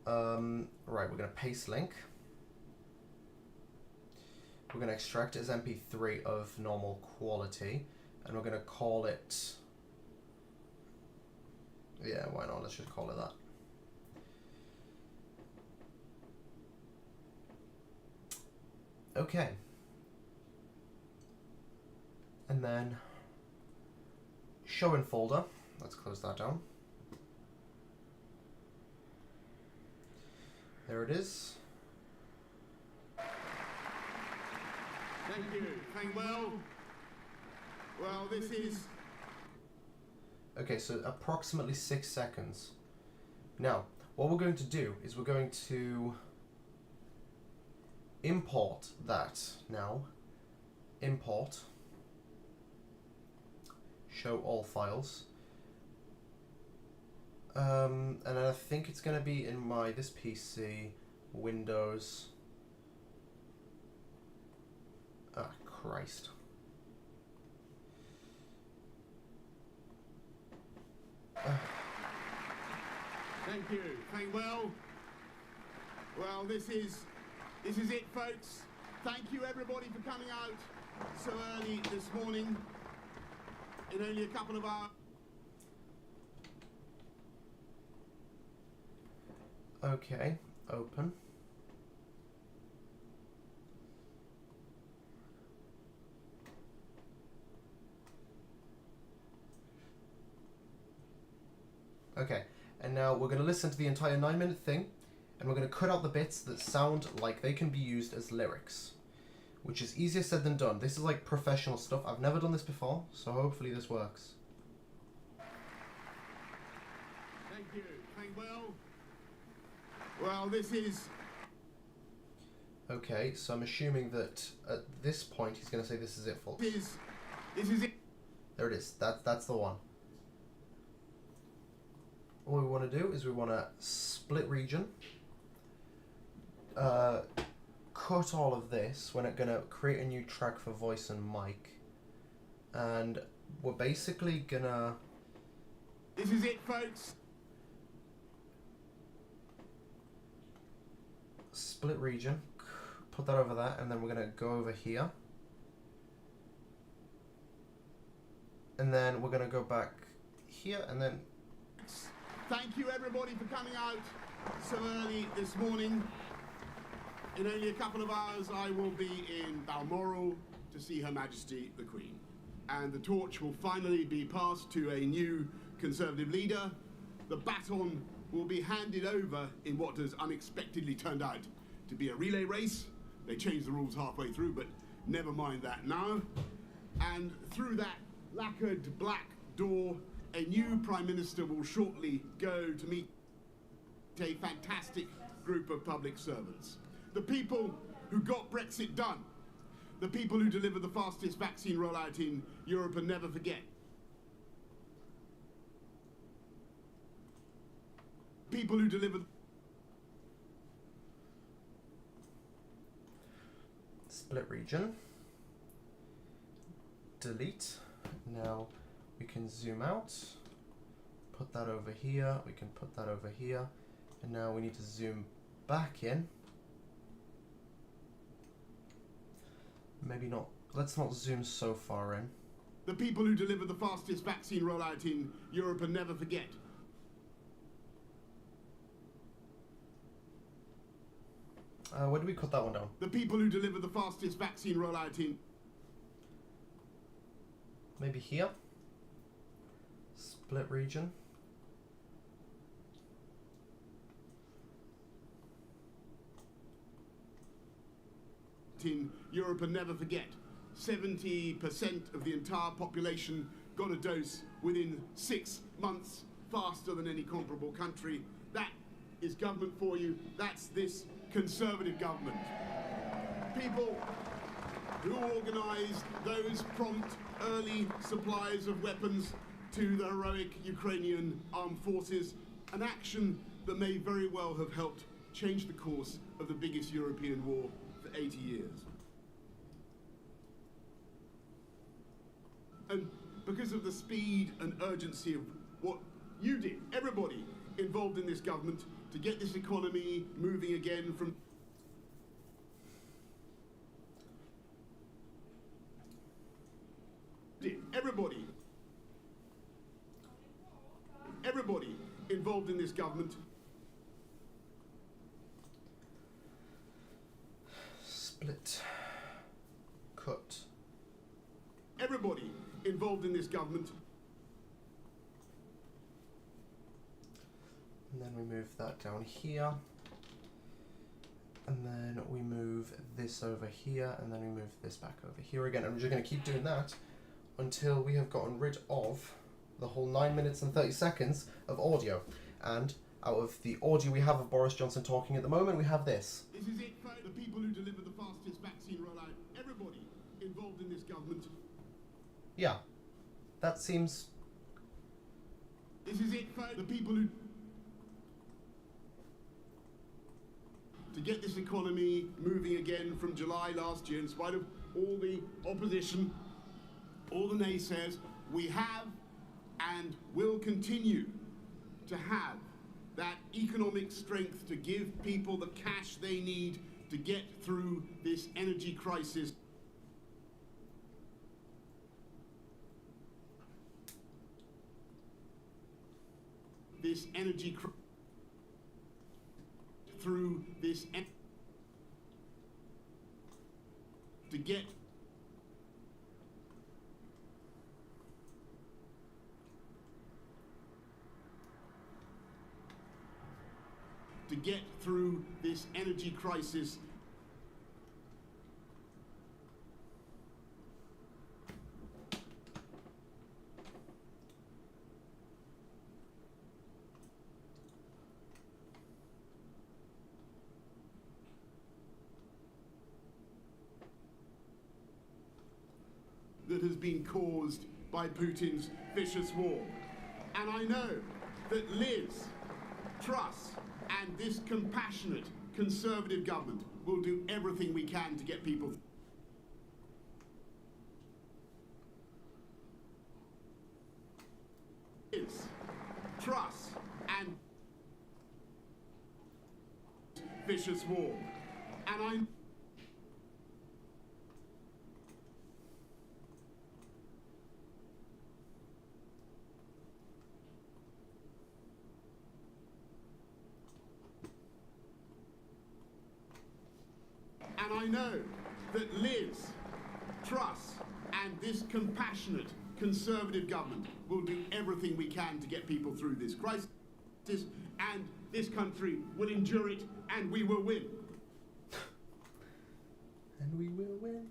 Right, we're gonna paste link. We're going to extract it as MP3 of normal quality, and we're going to call it, yeah, why not, let's just call it that. Okay. And then, show in folder, let's close that down. There it is. Thank you. Thank well. Well, this is. Okay, so approximately 6 seconds. Now, what we're going to do is we're going to import that now. Import. Show all files. And I think it's going to be in this PC, Windows. Ah, Christ. Thank you. Thank well. Well, this is it, folks. Thank you, everybody, for coming out so early this morning. In only a couple of hours. Okay, open. Okay, and now we're going to listen to the entire 9-minute thing, and we're going to cut out the bits that sound like they can be used as lyrics, which is easier said than done. This is like professional stuff. I've never done this before, so hopefully this works. Thank you. Thank well. Well, this is. Okay, so I'm assuming that at this point he's going to say this is it, folks. This is it. There it is. That's the one. What we want to do is we want to split region, cut all of this. We're going to create a new track for voice and mic, and we're basically going to... This is it, folks. Split region, put that over that, and then we're going to go over here. And then we're going to go back here, and then... Thank you, everybody, for coming out so early this morning. In only a couple of hours, I will be in Balmoral to see Her Majesty the Queen. And the torch will finally be passed to a new Conservative leader. The baton will be handed over in what has unexpectedly turned out to be a relay race. They changed the rules halfway through, but never mind that now. And through that lacquered black door a new Prime Minister will shortly go to meet a fantastic group of public servants. The people who got Brexit done. The people who delivered the fastest vaccine rollout in Europe and never forget. People who delivered... Split region. Delete. Now we can zoom out. Put that over here. We can put that over here. And now we need to zoom back in. Maybe not. Let's not zoom so far in. The people who delivered the fastest vaccine rollout in Europe and never forget. Where do we cut that one down? The people who delivered the fastest vaccine rollout in... Maybe here? Split region. In Europe and never forget. 70% of the entire population got a dose within 6 months, faster than any comparable country. That is government for you. That's this Conservative government. People who organised those prompt early supplies of weapons to the heroic Ukrainian armed forces, an action that may very well have helped change the course of the biggest European war for 80 years. And because of the speed and urgency of what you did, everybody involved in this government, to get this economy moving again from... Everybody involved in this government. Split. Cut. Everybody involved in this government. And then we move that down here. And then we move this over here. And then we move this back over here again. And we're just going to keep doing that until we have gotten rid of the whole 9 minutes and 30 seconds of audio. And out of the audio we have of Boris Johnson talking at the moment, we have this. This is it for the people who deliver the fastest vaccine rollout. Everybody involved in this government. Yeah. That seems... This is it for the people who... To get this economy moving again from July last year, in spite of all the opposition, all the naysayers, we have and will continue to have that economic strength to give people the cash they need to get through this energy crisis. This energy through this to get through this energy crisis. That has been caused by Putin's vicious war. And I know that Liz, Truss, and this compassionate Conservative government will do everything we can to get people. Liz, Truss, and vicious war. And I know that Liz, Truss, and this compassionate Conservative government will do everything we can to get people through this crisis, and this country will endure it, and we will win. And we will win.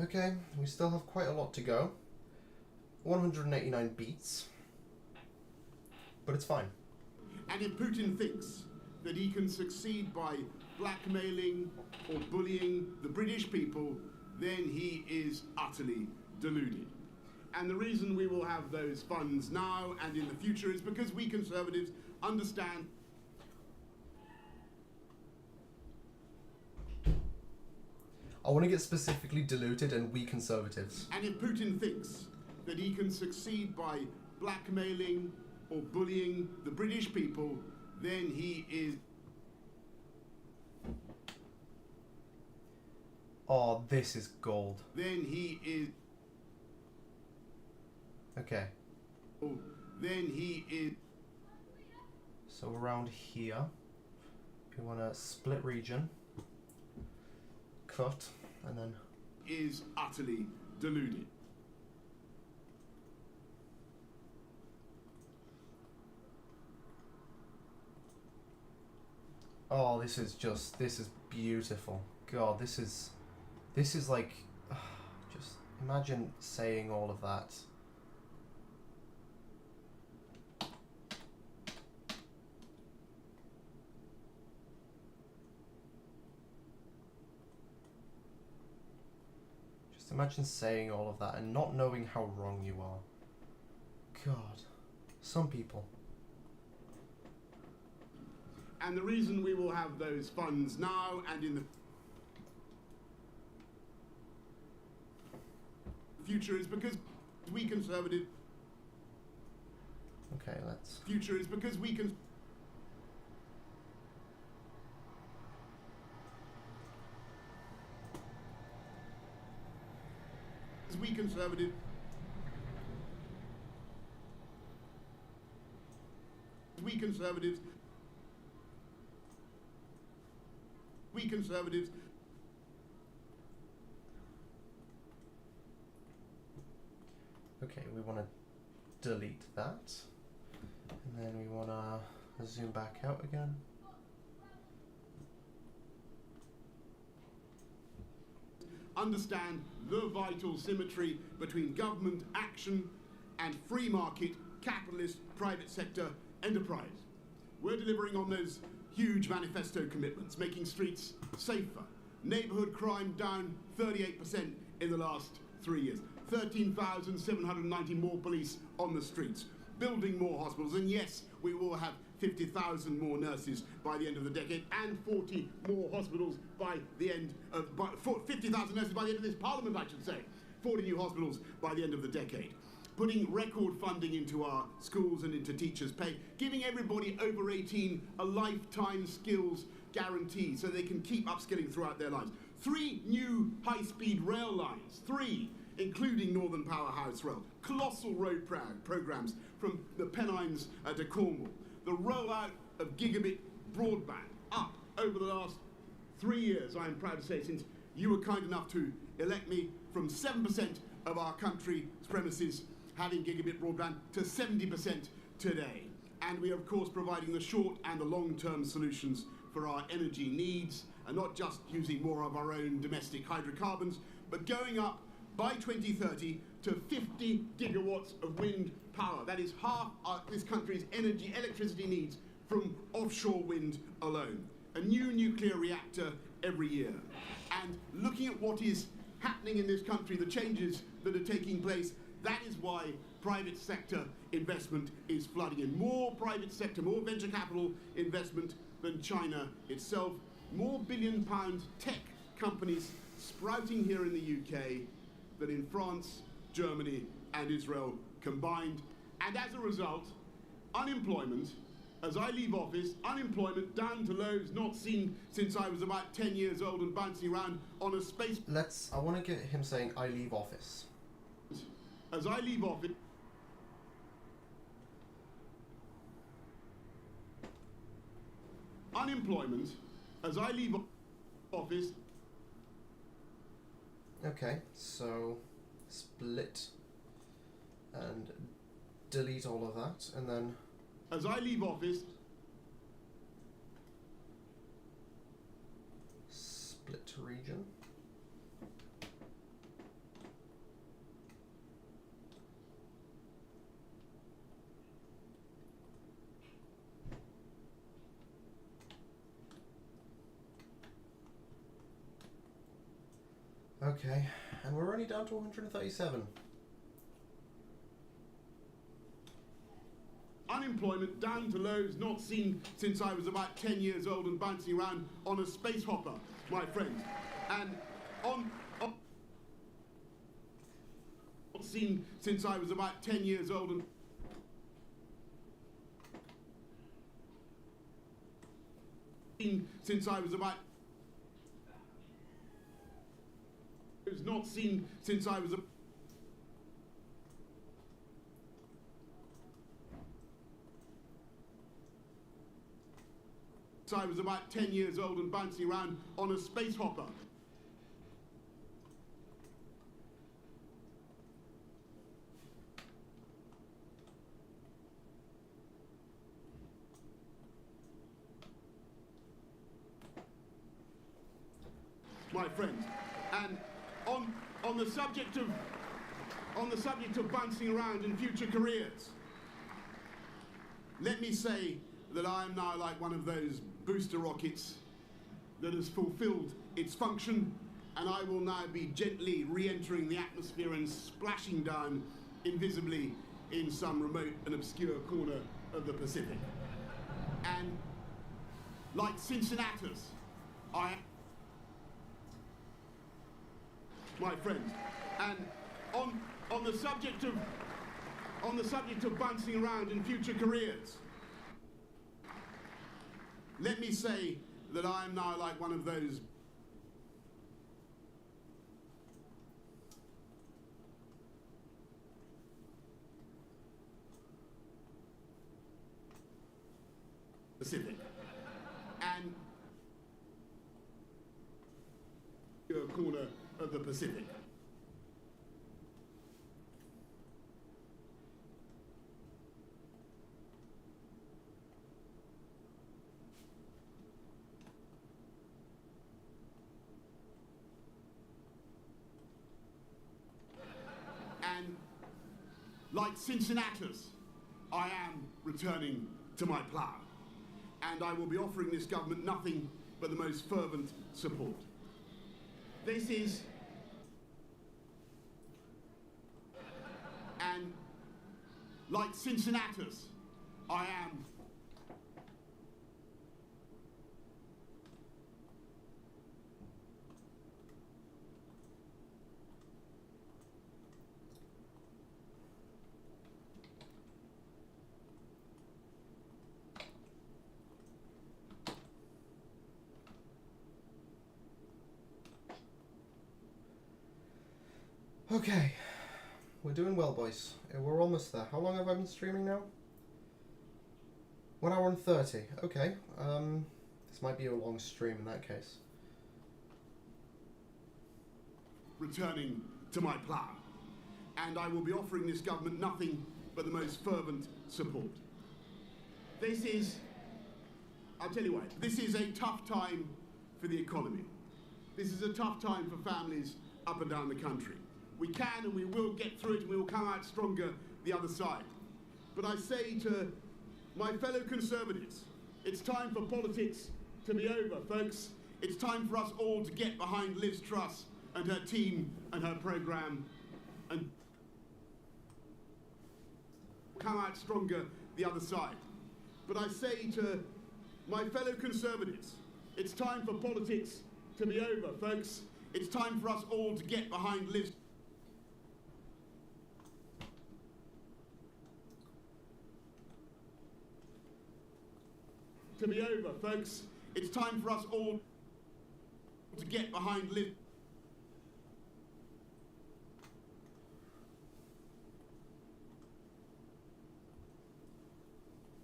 Okay, we still have quite a lot to go. 189 beats. But it's fine. And if Putin thinks that he can succeed by blackmailing or bullying the British people, then he is utterly deluded. And the reason we will have those funds now and in the future is because we Conservatives understand. I want to get specifically deluded and we Conservatives. And if Putin thinks that he can succeed by blackmailing or bullying the British people, then he is. Oh, this is gold. Then he is. Okay. Then he is. So around here, we want to split region, cut, and then. Is utterly deluded. Oh, this is beautiful. God, this is like, just imagine saying all of that. Just imagine saying all of that and not knowing how wrong you are. God, some people. And the reason we will have those funds now and in the future is because we Conservatives. Okay, let's. Future is because we can. We Conservatives. We Conservatives. We Conservatives. Okay, we want to delete that. And then we want to zoom back out again. Understand the vital symmetry between government action and free market, capitalist, private sector enterprise. We're delivering on those huge manifesto commitments, making streets safer, neighbourhood crime down 38% in the last 3 years, 13,790 more police on the streets, building more hospitals, and yes, we will have 50,000 more nurses by the end of the decade, and 40 more hospitals by the end of, 50,000 nurses by the end of this parliament, I should say, 40 new hospitals by the end of the decade. Putting record funding into our schools and into teachers' pay, giving everybody over 18 a lifetime skills guarantee so they can keep upskilling throughout their lives. 3 new high-speed rail lines, 3, including Northern Powerhouse Rail, colossal road programs from the Pennines to Cornwall, the rollout of gigabit broadband up over the last 3 years, I am proud to say, since you were kind enough to elect me, from 7% of our country's premises having gigabit broadband to 70% today. And we are, of course, providing the short and the long-term solutions for our energy needs, and not just using more of our own domestic hydrocarbons, but going up by 2030 to 50 gigawatts of wind power. That is half this country's electricity needs from offshore wind alone. A new nuclear reactor every year. And looking at what is happening in this country, the changes that are taking place, that is why private sector investment is flooding in. More private sector, more venture capital investment than China itself. More billion-pound tech companies sprouting here in the UK than in France, Germany and Israel combined. And as a result, unemployment, as I leave office, unemployment down to lows not seen since I was about 10 years old and bouncing around on a space... I want to get him saying, I leave office. As I leave office... Unemployment, as I leave office... Okay, so split and delete all of that, and then... As I leave office... Split region. Okay, and we're only down to 137. Unemployment down to lows not seen since I was about 10 years old and bouncing around on a space hopper, my friends. And on not seen since I was about 10 years old and since I was about not seen since I was about 10 years old and bouncing around on a space hopper. My friends, and on the subject of bouncing around in future careers, let me say that I am now like one of those booster rockets that has fulfilled its function, and I will now be gently re-entering the atmosphere and splashing down invisibly in some remote and obscure corner of the Pacific. And like Cincinnatus, my friends, and on the subject of bouncing around in future careers, let me say that I am now like one of those Pacific and your corner of the Pacific. And like Cincinnatus, I am returning to my plough, and I will be offering this government nothing but the most fervent support. This is, and like Cincinnatus, I am Okay, we're doing well, boys. We're almost there. How long have I been streaming now? 1 hour and 30. Okay, this might be a long stream in that case. returning to my plough, and I will be offering this government nothing but the most fervent support. This is, I'll tell you what, this is a tough time for the economy. This is a tough time for families up and down the country. We can and we will get through it, and we will come out stronger the other side. But I say to my fellow Conservatives, it's time for politics to be over, folks. It's time for us all to get behind Liz Truss and her team and her programme and come out stronger the other side. But I say to my fellow Conservatives, it's time for politics to be over, folks. It's time for us all to get behind Liz. To be over, folks. It's time for us all to get behind Liz.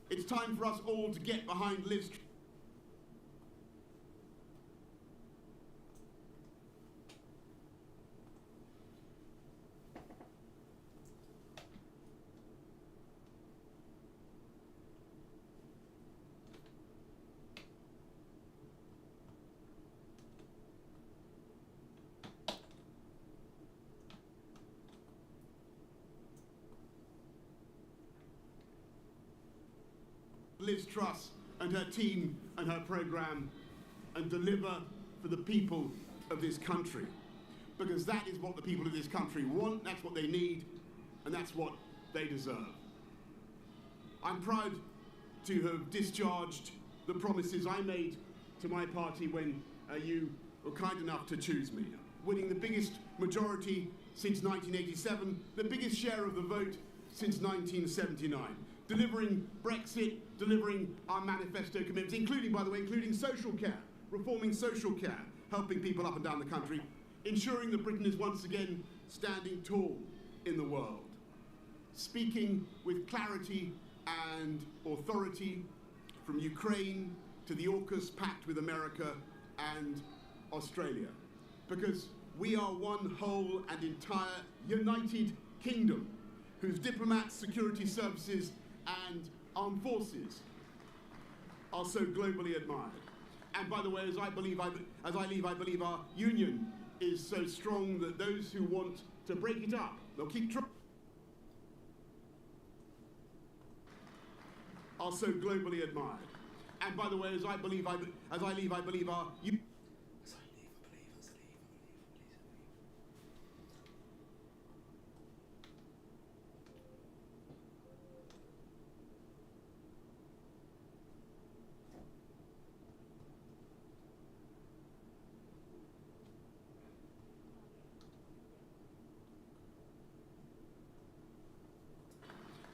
It's time for us all to get behind Liz. Liz Truss and her team and her programme and deliver for the people of this country. because that is what the people of this country want, that's what they need, and that's what they deserve. I'm proud to have discharged the promises I made to my party when you were kind enough to choose me. Winning the biggest majority since 1987, the biggest share of the vote since 1979. Delivering Brexit, delivering our manifesto commitments, including, by the way, including social care, reforming social care, helping people up and down the country, ensuring that Britain is once again standing tall in the world. Speaking with clarity and authority from Ukraine to the AUKUS pact with America and Australia. Because we are one whole and entire united kingdom whose diplomats, security services and armed forces are so globally admired. And by the way, as I leave, I believe our union is so strong that those who want to break it up, they'll keep trying. Are so globally admired. And by the way, as I leave, I believe our union.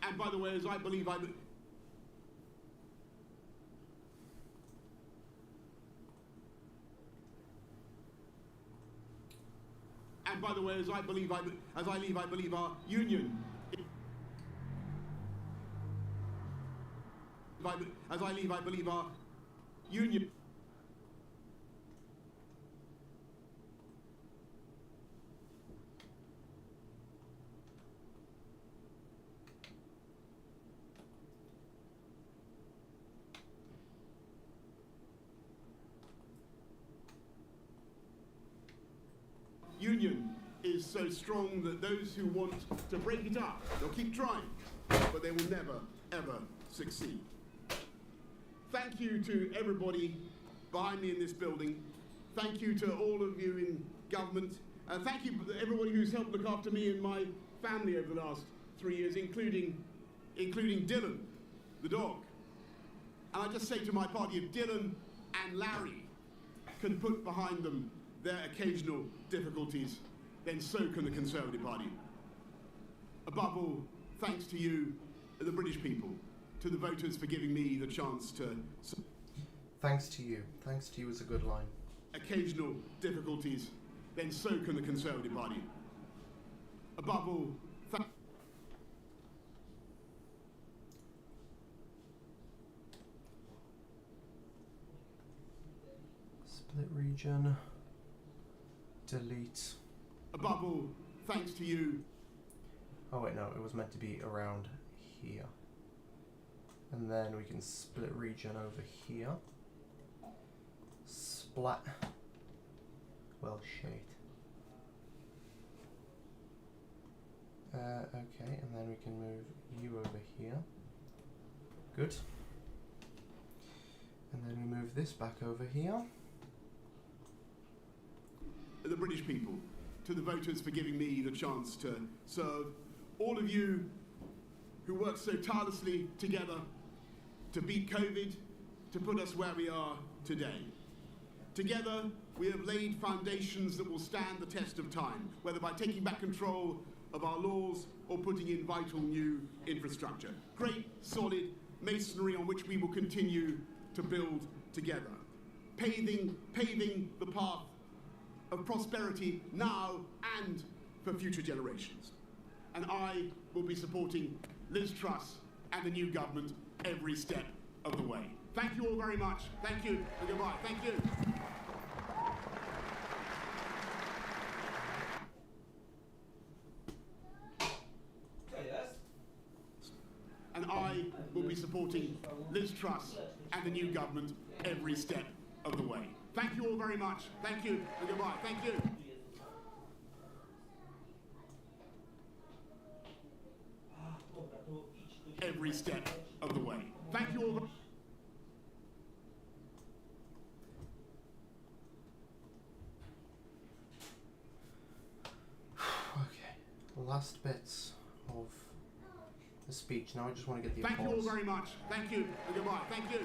And by the way, as I believe, and by the way, as I believe our union. As I leave, I believe our union. Union is so strong that those who want to break it up, they'll keep trying, but they will never, ever succeed. Thank you to everybody behind me in this building. Thank you to all of you in government. Thank you to everybody who's helped look after me and my family over the last 3 years, including Dylan, the dog. And I just say to my party, if Dylan and Larry can put behind them their occasional difficulties, then so can the Conservative Party. Above all, thanks to you, the British people, to the voters for giving me the chance to... Thanks to you. Thanks to you is a good line. Occasional difficulties, then so can the Conservative Party. Above all, Split region. Delete. Above all, thanks to you. Oh wait, no, it was meant to be around here. And then we can split region over here. Splat. Well, shit. Okay, and then we can move you over here. Good. And then we move this back over here. The British people, to the voters for giving me the chance to serve, all of you who worked so tirelessly together to beat COVID, to put us where we are today. Together, we have laid foundations that will stand the test of time, whether by taking back control of our laws or putting in vital new infrastructure. Great, solid masonry on which we will continue to build together, paving the path of prosperity now and for future generations. And I will be supporting Liz Truss and the new government every step of the way. Thank you all very much. Thank you and goodbye. Thank you. And I will be supporting Liz Truss and the new government every step of the way. Thank you all very much. Thank you and goodbye. Thank you. Every step of the way. Thank you all. last bits of the speech. Now I just want to get the Thank you all applause. very much. Thank you and goodbye. Thank you.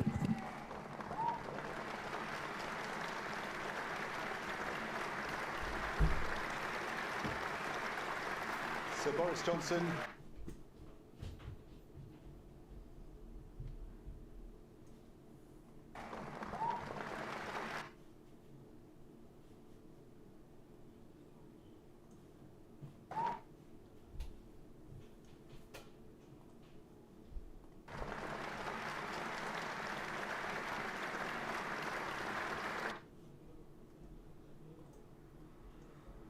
Sir Boris Johnson.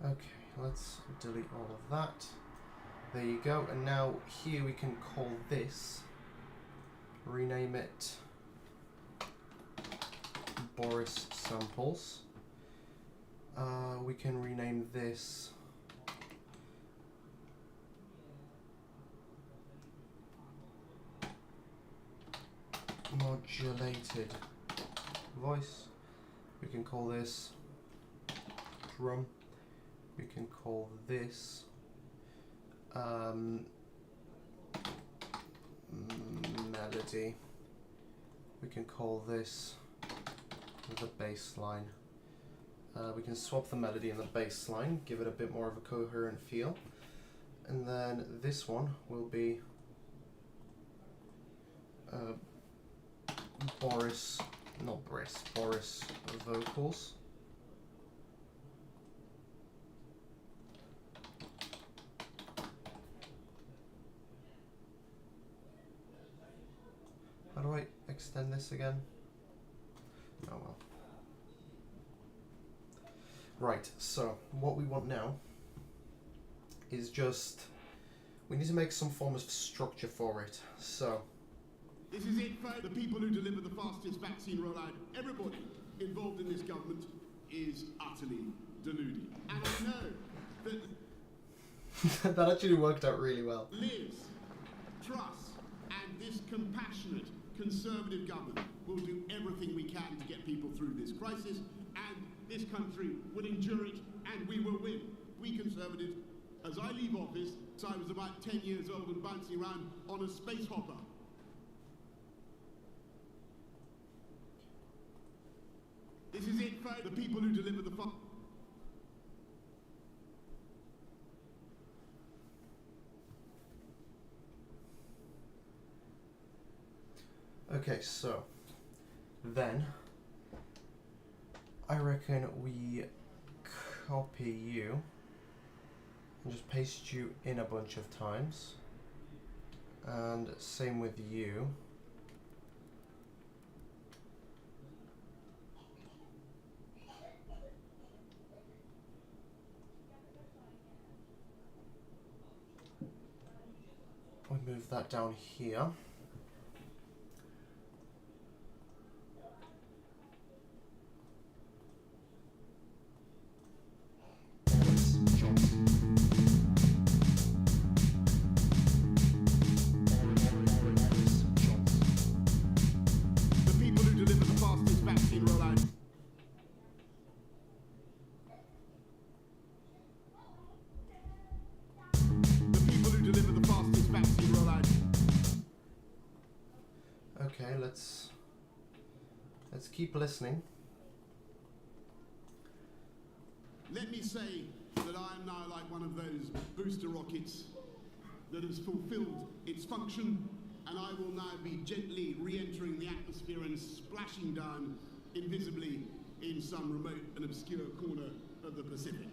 Okay, let's delete all of that. There you go. And now here we can call this, rename it Boris Samples. We can rename this Modulated Voice. We can call this Drum. We can call this Melody. We can call this the bass line. We can swap the melody and the bass line, give it a bit more of a coherent feel. And then this one will be Boris vocals. How do I extend this again? Oh well. Right, so what we want now is just, we need to make some form of structure for it. So This is it, folks. The people who deliver the fastest vaccine rollout, everybody involved in this government is utterly deluded. And I know that that actually worked out really well. Liz, Truss, and this compassionate Conservative government will do everything we can to get people through this crisis, and this country will endure it, and we will win. We Conservatives, as I leave office, so I was about 10 years old and bouncing around on a space hopper. This is it, folks. The people who deliver the Okay, so then I reckon we copy you and just paste you in a bunch of times, and same with you. We move that down here. Okay, let's keep listening. Let me say that I am now like one of those booster rockets that has fulfilled its function, and I will now be gently re-entering the atmosphere and splashing down invisibly in some remote and obscure corner of the Pacific.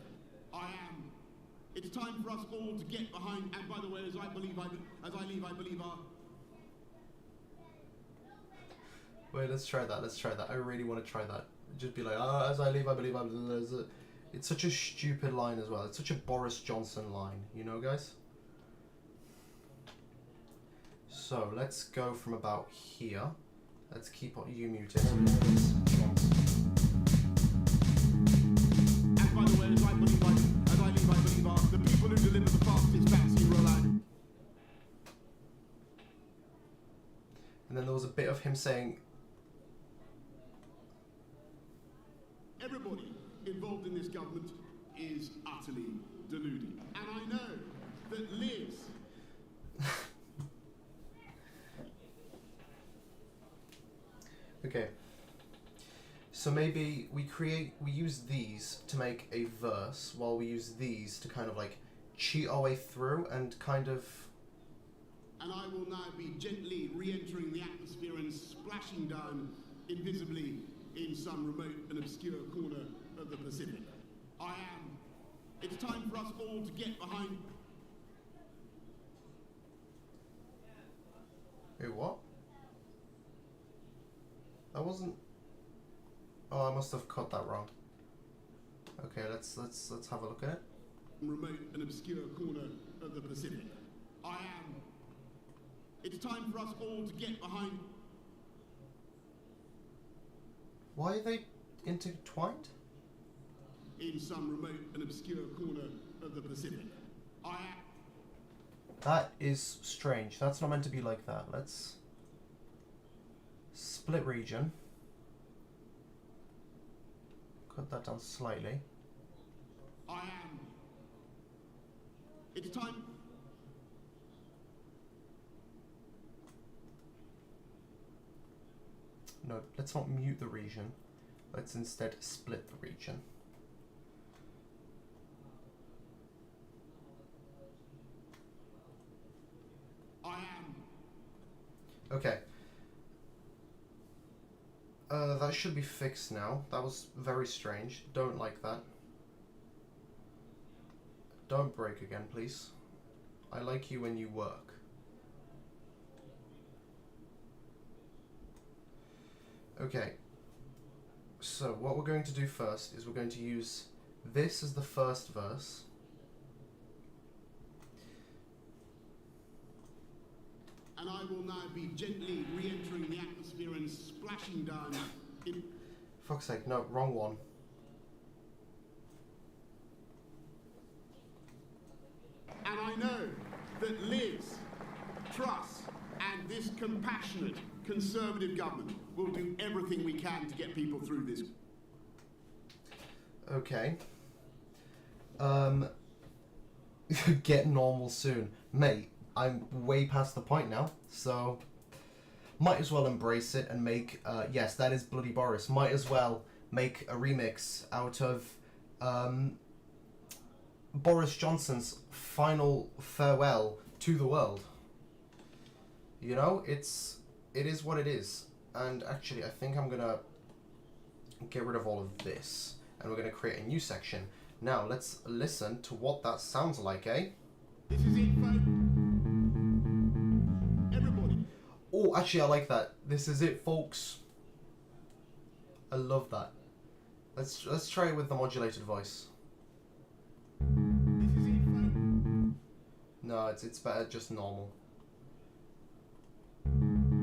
It's time for us all to get behind, and by the way, as I leave, I believe our... Wait, let's try that. I really want to try that. Just be like, as I leave, I believe I believe. It's such a stupid line as well. It's such a Boris Johnson line, you know, guys? So, let's go from about here. Let's keep you muted. And by the way, as I leave, I believe are the people who deliver the fastest vaccine rollout. And then there was a bit of him saying, everybody involved in this government is utterly deluded. And I know that lives. Okay. So maybe we use these to make a verse, while we use these to kind of like cheat our way through and kind of... And I will now be gently re-entering the atmosphere and splashing down invisibly in some remote and obscure corner of the Pacific. I am. It's time for us all to get behind... Wait, what? That wasn't... Oh, I must have cut that wrong. Okay, let's have a look at it. Remote and obscure corner of the Pacific. I am. It's time for us all to get behind... Why are they intertwined? In some remote and obscure corner of the Pacific. I am. That is strange. That's not meant to be like that. Let's... Split region. Cut that down slightly. I am. It's time... No, let's not mute the region. Let's instead split the region. I am. Okay. That should be fixed now. That was very strange. Don't like that. Don't break again, please. I like you when you work. Okay. So what we're going to do first is we're going to use this as the first verse. And I will now be gently re-entering the atmosphere and splashing down in... Fuck's sake, no, wrong one. And I know that Liz, Truss, and this compassionate Conservative government will do everything we can to get people through this. Okay. Get normal soon. Mate, I'm way past the point now, so might as well embrace it and make, yes, that is Bloody Boris, might as well make a remix out of Boris Johnson's final farewell to the world. You know, it is what it is. And actually, I think I'm gonna get rid of all of this, and we're gonna create a new section. Now, let's listen to what that sounds like, eh? This is it, folks. Everybody. Oh, actually, I like that. This is it, folks. I love that. Let's try it with the modulated voice. This is it, folks. No, it's better just normal.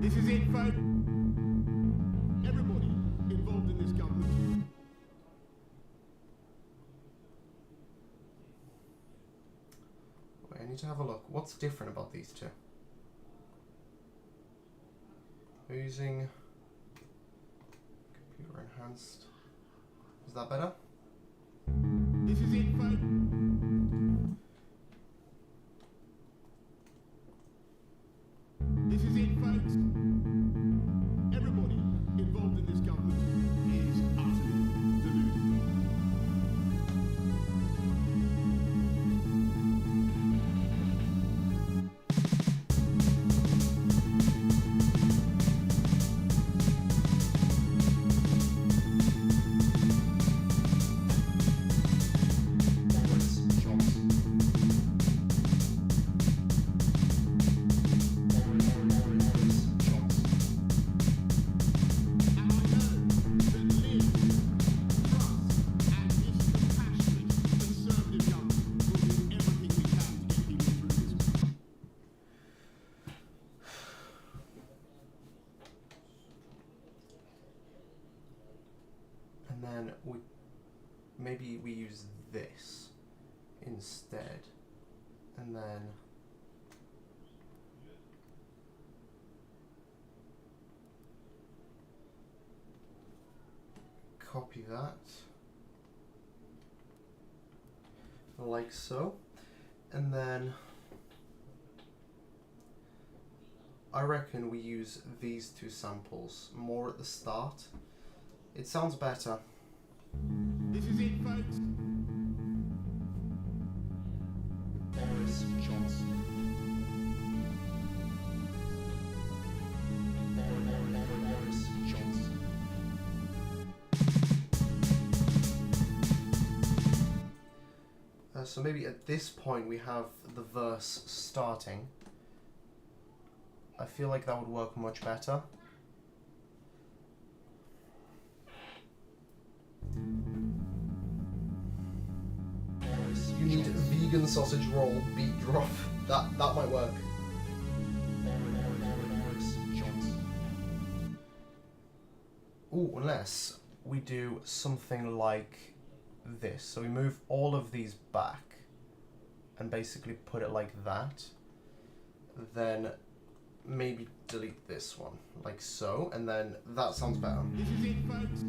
This is it, folks. Everybody involved in this government. Wait, I need to have a look. What's different about these two? We're using computer enhanced. Is that better? This is it, folks. This is it, folks. Everybody involved in this government is utterly deluded. Maybe we use this instead, and then copy that like so, and then I reckon we use these two samples more at the start. It sounds better. This is it, folks. Boris Johnson. Boris Johnson. So maybe at this point we have the verse starting. I feel like that would work much better. You need a vegan sausage roll beat drop. That might work. Ooh, unless we do something like this. So we move all of these back and basically put it like that. Then maybe delete this one, like so, and then that sounds better. This is it, folks.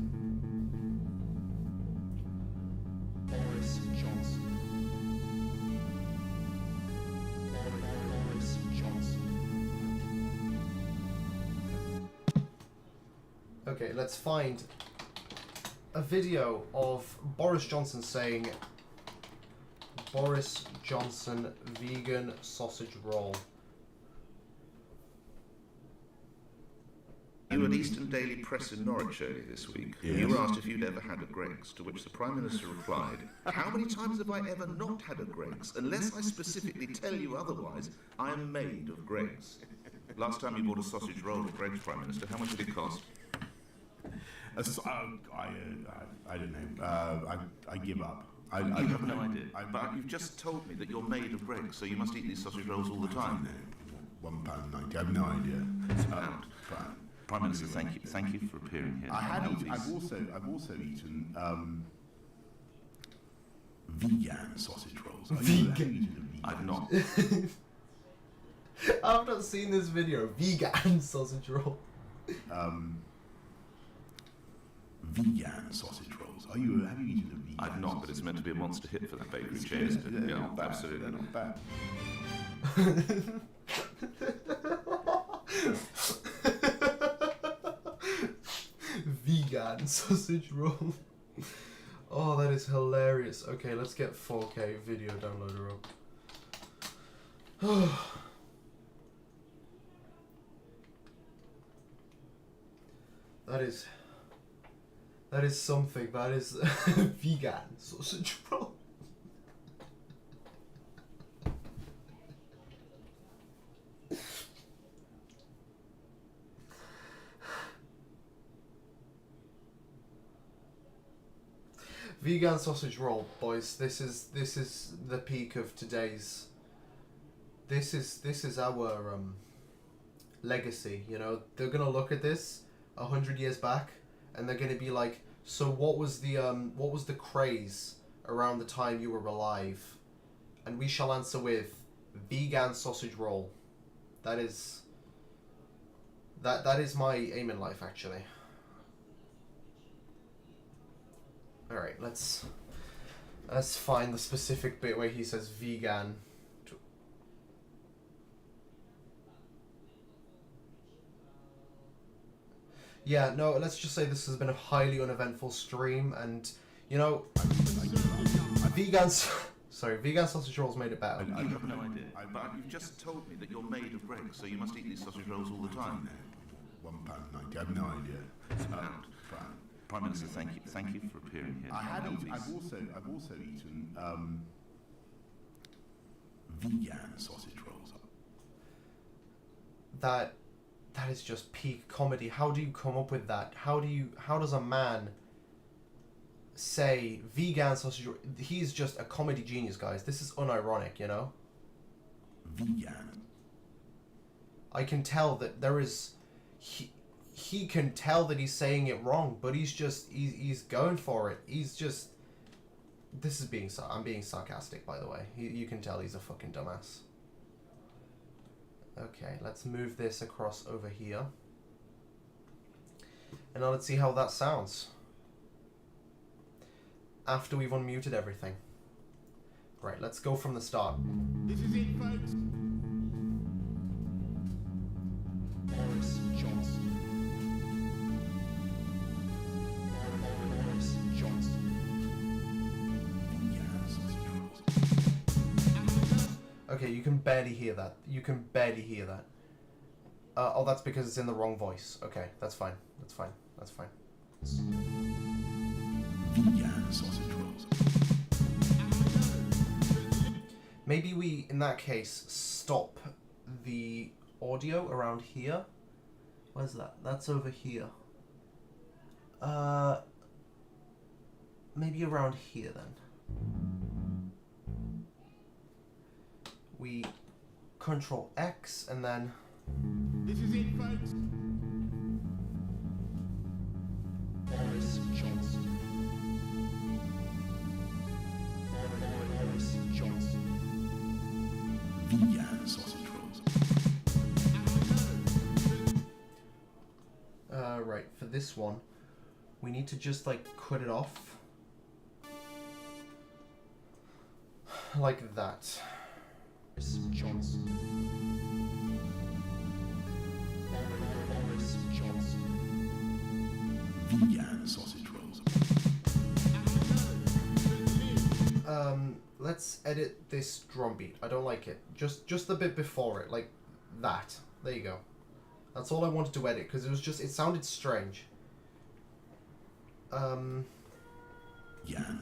Boris Johnson. Boris Johnson. Okay, let's find a video of Boris Johnson saying Boris Johnson vegan sausage roll. You were at Eastern Daily Press in Norwich earlier this week. Yes. You were asked if you'd ever had a Greggs, to which the Prime Minister replied, "How many times have I ever not had a Greggs? Unless I specifically tell you otherwise, I am made of Greggs." Last time you bought a sausage roll at Greggs, Prime Minister, how much did it cost? I don't know. I give up. I have no idea. But you've just told me that you're made of Greggs, so you must eat these sausage rolls all the time. £1.90. I have no idea. It's a pound. Prime Minister, thank you for appearing here. I've also eaten vegan sausage rolls. Vegan? I've not. I've not seen this video. Vegan sausage roll. Vegan sausage rolls. Have you eaten a vegan? I've not, but it's meant to be a monster hit for that bakery chain, isn't it? Yeah, absolutely not. Bad. Vegan sausage roll. Oh, that is hilarious. Okay, let's get 4K video downloader up. That is something. That is vegan sausage roll. Vegan sausage roll, boys. This is the peak of today's. This is our legacy. You know, they're gonna look at this 100 years back, and they're gonna be like, so what was the craze around the time you were alive? And we shall answer with vegan sausage roll. That is my aim in life, actually. Alright, let's find the specific bit where he says vegan. Yeah, no, let's just say this has been a highly uneventful stream, and, you know, vegan sausage rolls made it better. I have no idea. But you've just told me that you're made of Greggs, so you must eat these sausage rolls all the time. £1.90. I have no idea. It's a pound. Prime Minister, thank you for appearing here. I've also eaten vegan sausage rolls. That is just peak comedy. How do you come up with that? How does a man say vegan sausage roll? He's just a comedy genius, guys. This is unironic, you know? Vegan. I can tell that there is... He can tell that he's saying it wrong, but he's going for it. He's just... I'm being sarcastic, by the way. You can tell he's a fucking dumbass. Okay, let's move this across over here. And now let's see how that sounds. After we've unmuted everything. Right, let's go from the start. This is it, folks. Okay, you can barely hear that. You can barely hear that. Oh, that's because it's in the wrong voice. Okay, that's fine. That's fine. That's fine. Vegan sausage rolls. Maybe we, in that case, stop the audio around here. Where's that? That's over here. Maybe around here then. We Control X and then. This is it, folks. Boris Johnson. Boris Johnson. Vegan sausage rolls. Right, for this one, we need to just like cut it off. Like that. Boris Johnson. Boris Johnson. Vegan sausage rolls. Let's edit this drum beat. I don't like it. Just the bit before it, like that. There you go. That's all I wanted to edit because it sounded strange. Vegan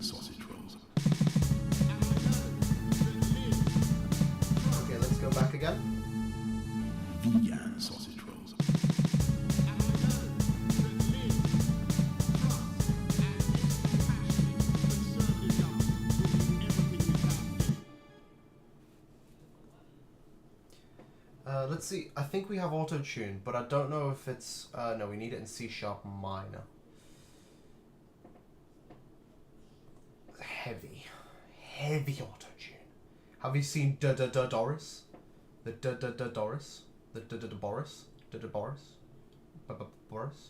sausage rolls. Okay, let's go back again. Vegan sausage rolls. Let's see. I think we have auto-tune, but I don't know if it's... no, we need it in C# minor. Heavy auto-tune. Have you seen Doris? The Doris? The Boris? Boris? Boris?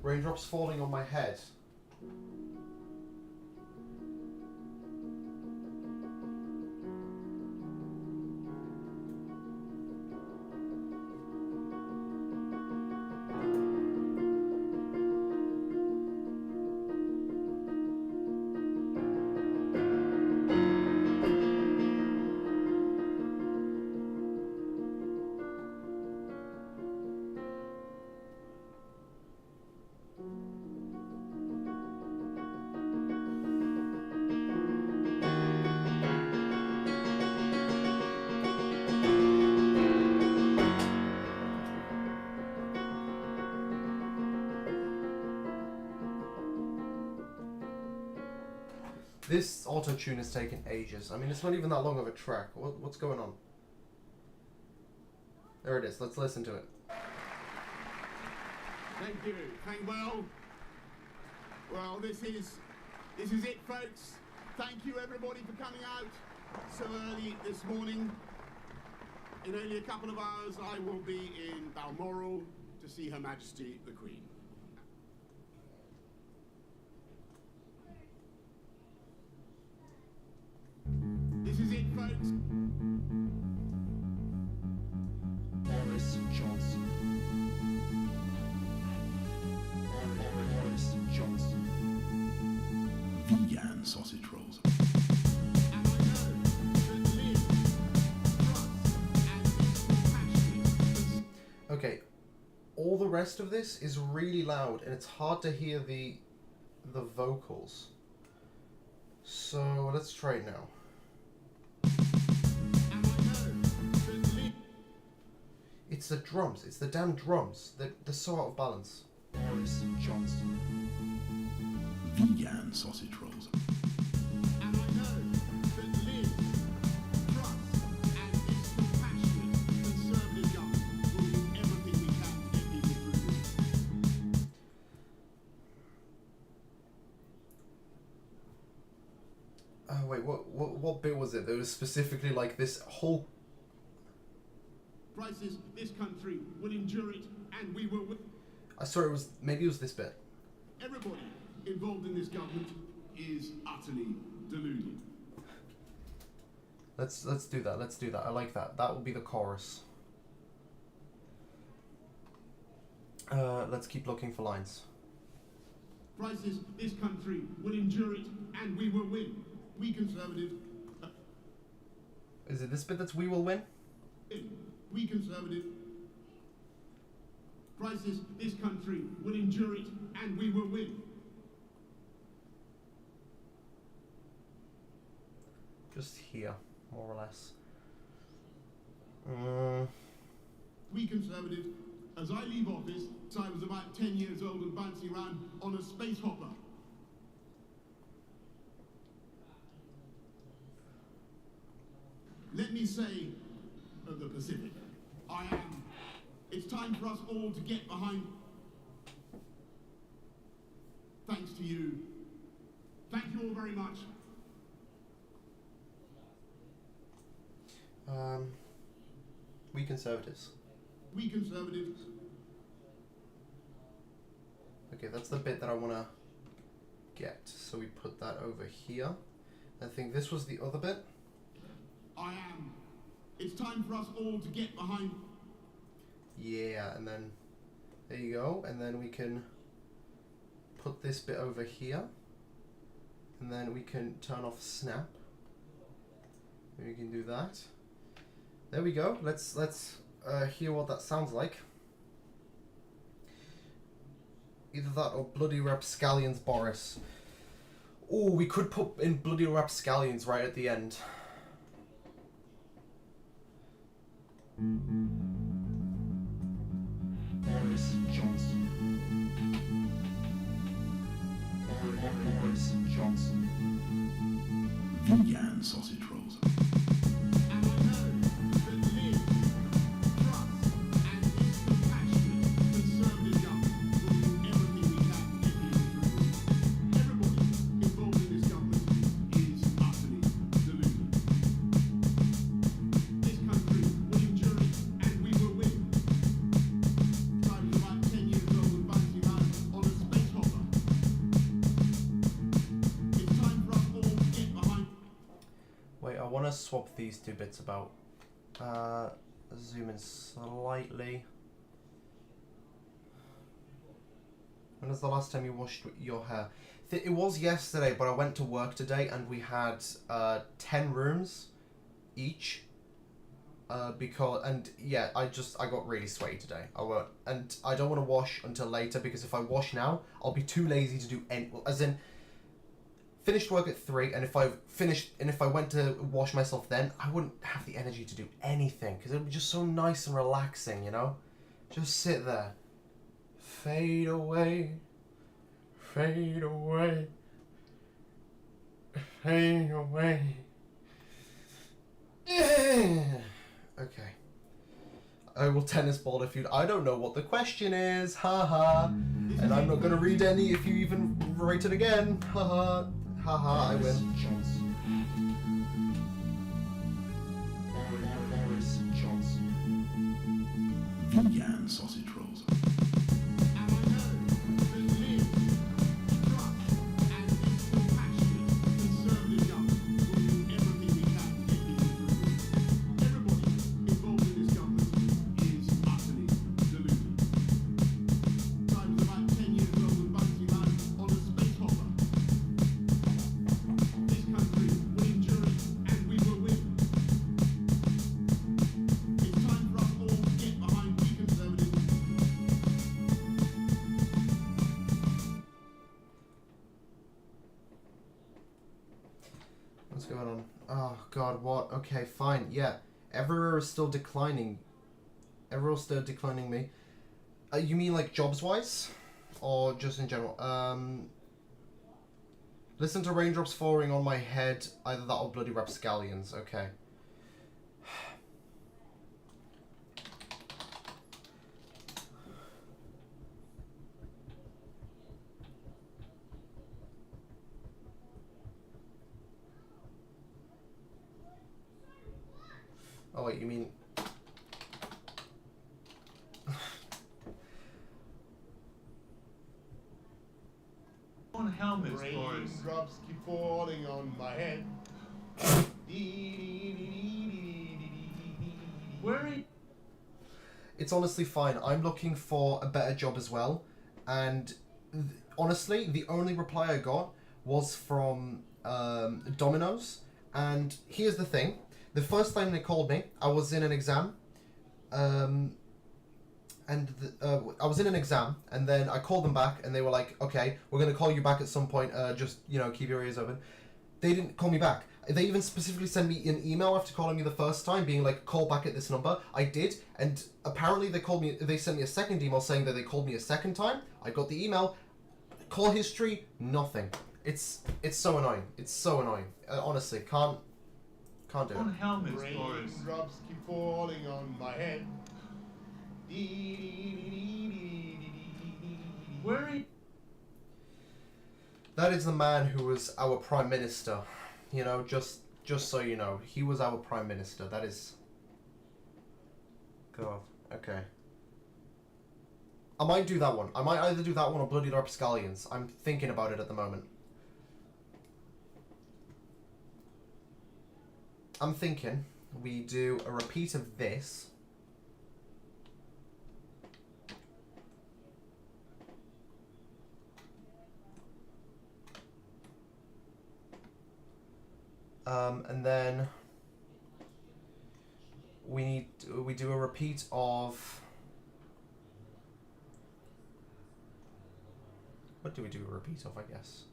Raindrops falling on my head. This auto-tune has taken ages. I mean, it's not even that long of a track. What's going on? There it is. Let's listen to it. Thank you. Thank well. Well, this is it, folks. Thank you, everybody, for coming out so early this morning. In only a couple of hours, I will be in Balmoral to see Her Majesty the Queen. This is it, folks. Boris Johnson. Boris Johnson. Vegan sausage rolls. Okay, all the rest of this is really loud and it's hard to hear the vocals. So let's try it now. It's the drums. It's the damn drums. They're so out of balance. Boris Johnson. Vegan sausage rolls. Wait, what bit was it? There was specifically like this whole... Crisis, this country will endure it, and we will... I saw it was, maybe it was this bit. Everybody involved in this government is utterly deluded. Let's do that. Let's do that. I like that. That will be the chorus. Let's keep looking for lines. Crisis, this country will endure it, and we will win. We Conservatives... Is it this bit that's we will win? We Conservatives... Crisis, this country will endure it, and we will win. Just here, more or less. We Conservatives, as I leave office, I was about 10 years old and bouncing around on a space hopper. Let me say of the Pacific, I am. It's time for us all to get behind. Thanks to you. Thank you all very much. We Conservatives. We Conservatives. Okay, that's the bit that I want to get. So we put that over here. I think this was the other bit. I am. It's time for us all to get behind. Yeah, and then there you go. And then we can put this bit over here. And then we can turn off snap. We can do that. There we go. Let's hear what that sounds like. Either that or Bloody Rapscallions Boris. Oh, we could put in Bloody Rapscallions right at the end. Boris Johnson. Boris Johnson. Vegan sausage rolls. And I know that Liz, Truss, and his compassionate Conservative government will do everything we can to get these through. Everybody involved in this government is utterly deluded. This country will endure it, and we will win. I was about 10 years old and bouncing around on a space hopper. It's time for us all to get behind. Wait, I want to swap these two bits about. Zoom in slightly. When was the last time you washed your hair? It was yesterday, but I went to work today and we had 10 rooms each. I got really sweaty today. And I don't want to wash until later because if I wash now, I'll be too lazy to do any. As in, finished work at 3, and if I went to wash myself then, I wouldn't have the energy to do anything because it would be just so nice and relaxing, you know? Just sit there. Fade away. Fade away. Fade away. Okay. I will tennis ball if you. I don't know what the question is. Haha. And I'm not gonna read any if you even write it again. Haha. Haha. I win. Johnson. Boris Johnson. Vegan sausage rolls. And I know that Liz, Truss, and his compassionate Conservative government will do everything we can to get these through. Everybody involved in this government is utterly deluded. I was about 10 years old and bouncing around on a space hopper. This country will endure it, and we will win. It's time for us all to get behind we Conservatives. What's going on? Oh god, what? Okay, fine. Yeah. Everywhere is still declining. Everyone's still declining me. You mean like jobs wise? Or just in general? Listen to raindrops falling on my head. Either that or Bloody Rapscallions. Okay. Oh wait, you mean... Raindrops keep falling on my head. Where are you? It's honestly fine. I'm looking for a better job as well, and honestly, the only reply I got was from Domino's. And here's the thing: the first time they called me, I was in an exam, I was in an exam, and then I called them back, and they were like, "Okay, we're gonna call you back at some point. Just keep your ears open." They didn't call me back. They even specifically sent me an email after calling me the first time, being like, "Call back at this number." I did, and apparently they sent me a second email saying that they called me a second time. I got the email, call history, nothing. It's so annoying. It's so annoying. Honestly, can't do On it. helmets, Boris. Raindrops keep falling on my head. Where are you? That is the man who was our prime minister. Just so you know, he was our prime minister. That is. God. Okay. I might do that one. I might either do that one or Bloody Rapscallions. I'm thinking about it at the moment. I'm thinking we do a repeat of this. And then we do a repeat of. What do we do a repeat of, I guess?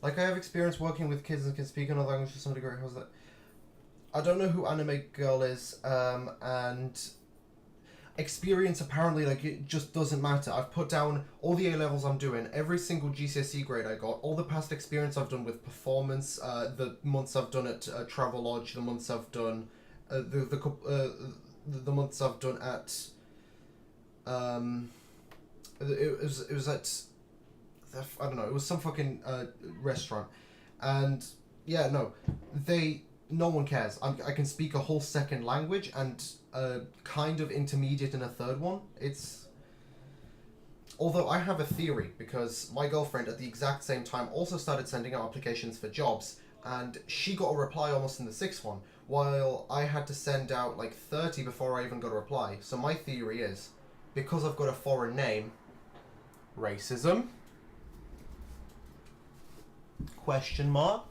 Like I have experience working with kids and can speak another language to some degree. How's that? I don't know who Anime Girl is, and experience apparently, like, it just doesn't matter. I've put down all the A levels I'm doing, every single GCSE grade I got, all the past experience I've done with performance, the months I've done at Travelodge, the months I've done, the months I've done at, it was at, I don't know, it was some fucking restaurant, and yeah, no one cares. I can speak a whole second language and kind of intermediate in a third one. Although I have a theory, because my girlfriend at the exact same time also started sending out applications for jobs, and she got a reply almost in the sixth one, while I had to send out like 30 before I even got a reply. So my theory is, because I've got a foreign name, racism? Question mark?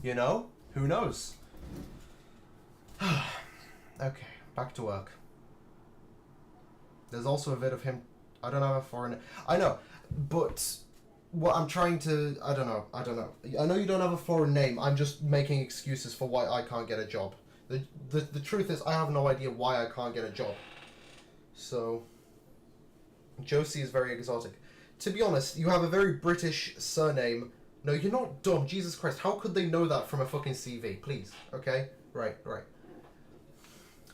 Who knows? Okay, back to work. There's also a bit of him. I don't have a foreign. I know, but what I'm trying to. I don't know. I know you don't have a foreign name. I'm just making excuses for why I can't get a job. The truth is, I have no idea why I can't get a job. So, Josie is very exotic. To be honest, you have a very British surname. No, you're not dumb. Jesus Christ, how could they know that from a fucking CV? Please, okay? Right.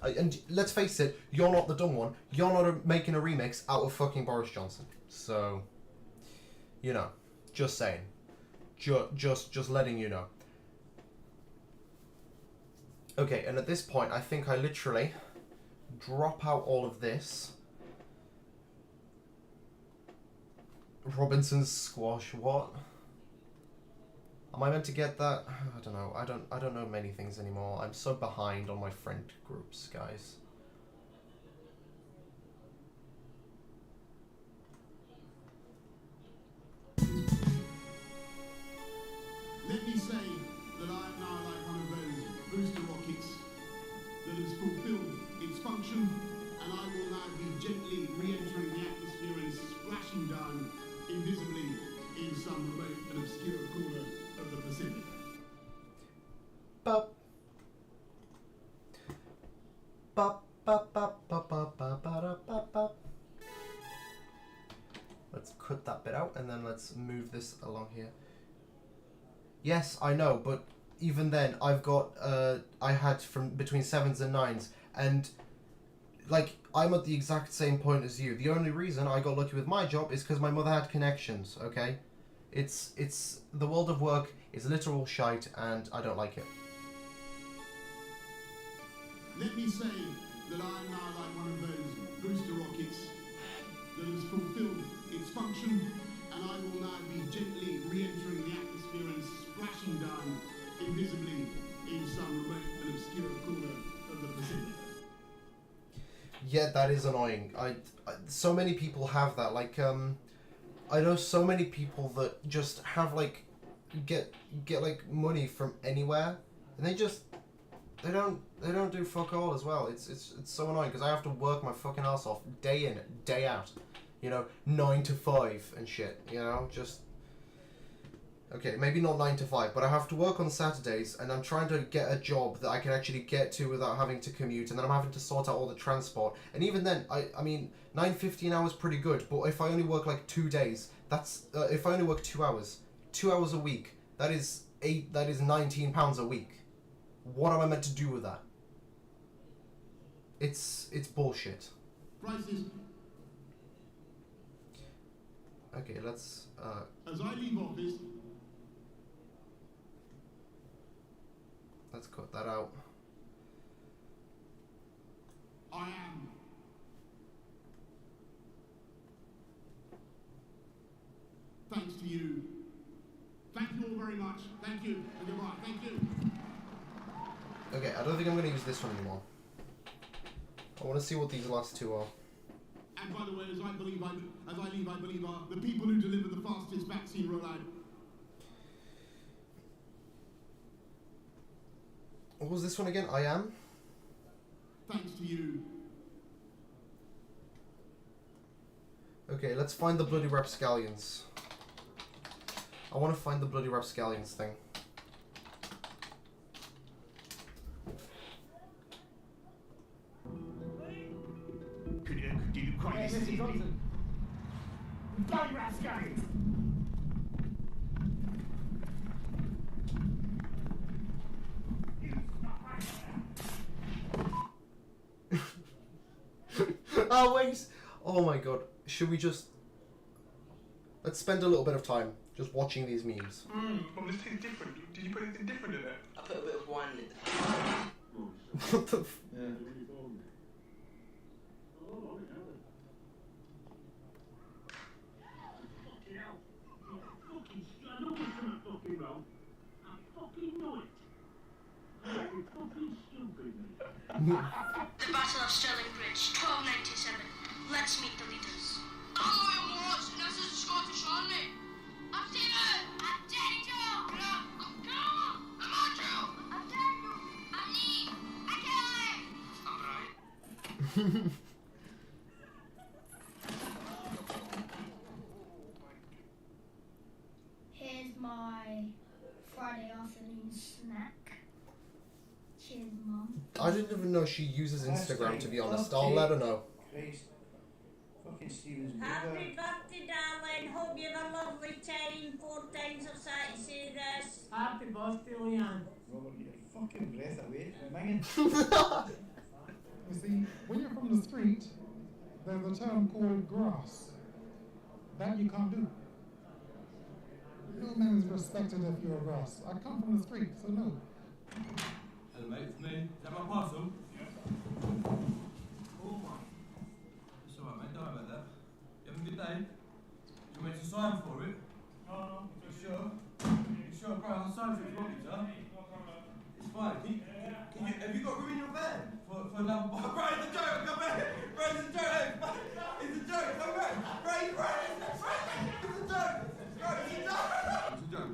And let's face it, you're not the dumb one. You're not making a remix out of fucking Boris Johnson. So, just saying. Just letting you know. Okay, and at this point, I think I literally drop out all of this. Robinson's squash, what? Am I meant to get that? I don't know. I don't know many things anymore. I'm so behind on my friend groups, guys. Let me say that I am now like one of those booster rockets that has fulfilled its function, and I will now be gently re-entering the atmosphere and splashing down invisibly in some remote and obscure corner of the Pacific. Bop. Bop, bop, bop, bop, bop, bop, bop, bop, bop. Let's cut that bit out and then let's move this along here. Yes, I know, but even then, I've got, I had from between 7s and 9s, and, like, I'm at the exact same point as you. The only reason I got lucky with my job is because my mother had connections, okay? It's, the world of work is literal shite, and I don't like it. Let me say that I'm now like one of those booster rockets that has fulfilled its function, and I will now be gently re-entering the atmosphere and splashing down invisibly in some remote and obscure corner of the Pacific. Yeah, that is annoying. So many people have that. Like, I know so many people that just have like get like money from anywhere, and they don't do fuck all as well. It's so annoying because I have to work my fucking ass off day in, day out. You know, 9 to 5 and shit. You know, just okay, maybe not 9 to 5, but I have to work on Saturdays, and I'm trying to get a job that I can actually get to without having to commute, and then I'm having to sort out all the transport. And even then, I mean, $9.50 an hour is pretty good, but if I only work like 2 days, that's if I only work 2 hours, 2 hours a week, that is £19 a week. What am I meant to do with that? It's bullshit. Prices. Okay, let's. As I leave office, Let's cut that out. I am. Thanks to you. Thank you all very much. Thank you and goodbye. Thank you. Okay, I don't think I'm going to use this one anymore. I want to see what these last two are. And by the way, as I leave, I believe are the people who deliver the fastest vaccine rollout. What was this one again? I am? Thanks to you. Okay, let's find the bloody rapscallions. I want to find the bloody rapscallions thing. Could you quite see me? Bloody rascals! Oh wait! Oh my god. Should we just... Let's spend a little bit of time just watching these memes. Well, this tastes different. Did you put anything different in it? I put a bit of wine in it. What the f... The Battle of Stirling Bridge, 1297. Let's meet the leaders. I'm Royal Morris, and this is the Scottish Army. I'm Stephen. I'm Daniel. I'm Carl. I'm Andrew. I'm Daniel. I'm Neve. I'm Kelly. I'm Brian. Here's my Friday afternoon snack. Cheers, Mum. I didn't even know she uses Instagram, to be honest. I'll let her know. Christ. Fucking Steven's Happy birthday, darling. Hope you have a lovely time. 4 times I've sat to say this. Happy birthday, Leanne. Robert, get your fucking breath away from minging. You see, when you're from the street, there's a term called grass. That you can't do. No man is respected if you're grass. I come from the street, so no. Hello mate, it's me. Is that my parcel? Yeah. Oh my. It's alright mate, don't worry about that. You having a good day? Do you want me to sign for it? No. You sure? You sure, bro? I'll sign for it if you want me to. It's fine. Have you got room in your van? For another bro, it's a joke, come back! Bro, it's a joke! It's a joke, come back! Bro, it's a joke! Bro, it's a joke! It's a joke!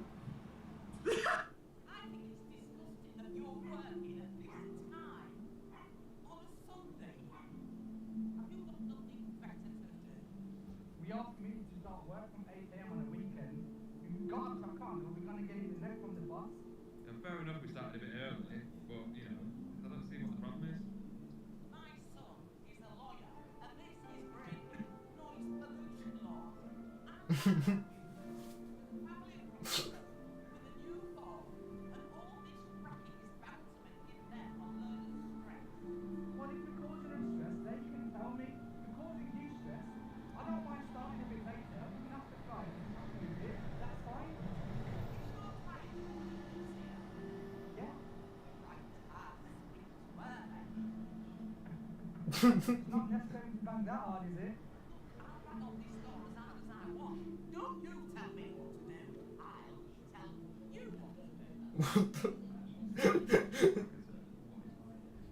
We asked me to start work from 8 AM on a weekend. We got up to come, but we're going to get the next from the bus. Yeah, fair enough we started a bit early, but, you know, I don't see what the problem is. My son is a lawyer, and this is breaking noise pollution laws. Family approval with a new phone, and all this fracking is bound to make it them a load of stress. What if we're causing them stress? They can tell me we're causing you stress. I don't mind starting a bit later. We can have to try and do it. That's fine. It's not right, Lucia. Yeah. Right as it's were. not necessary to bang that hard, is it? I got this door as hard as I want. Don't you tell me what to do. I'll tell you what to do. Excuse me.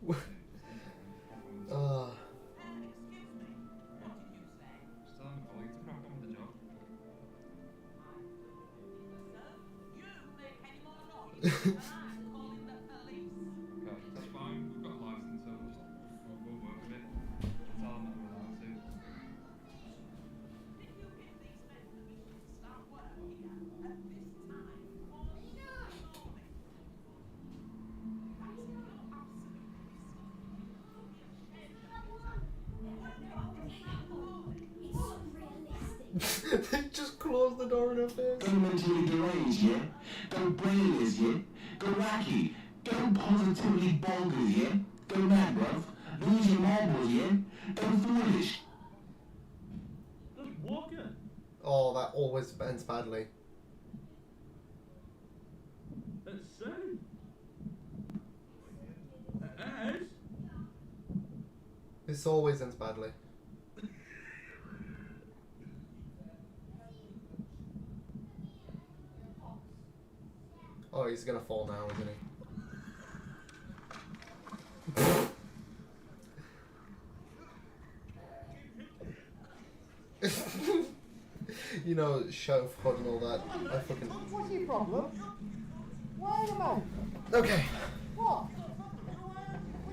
What did you say? Still I'm calling to crack on with the job. Sir, you make any more noise and I'm calling the police. Okay, that's fine. We've got a license, so we'll work with it. Tell them that we're allowed to. If you give these men permission to start work here at this time, or They just closed the door in her face. Go mentally deranged, yeah? Go brainless, yeah? Go wacky. Go positively bonkers, yeah? Go mad, bruv. Lose your marbles, yeah? Go foolish. Look, Walker. Oh, that always ends badly. Let's see. Ash? This always ends badly. Oh, he's gonna fall now, isn't he? You know, show fun and all that. I fucking... What's your problem? Why am I? Okay. What?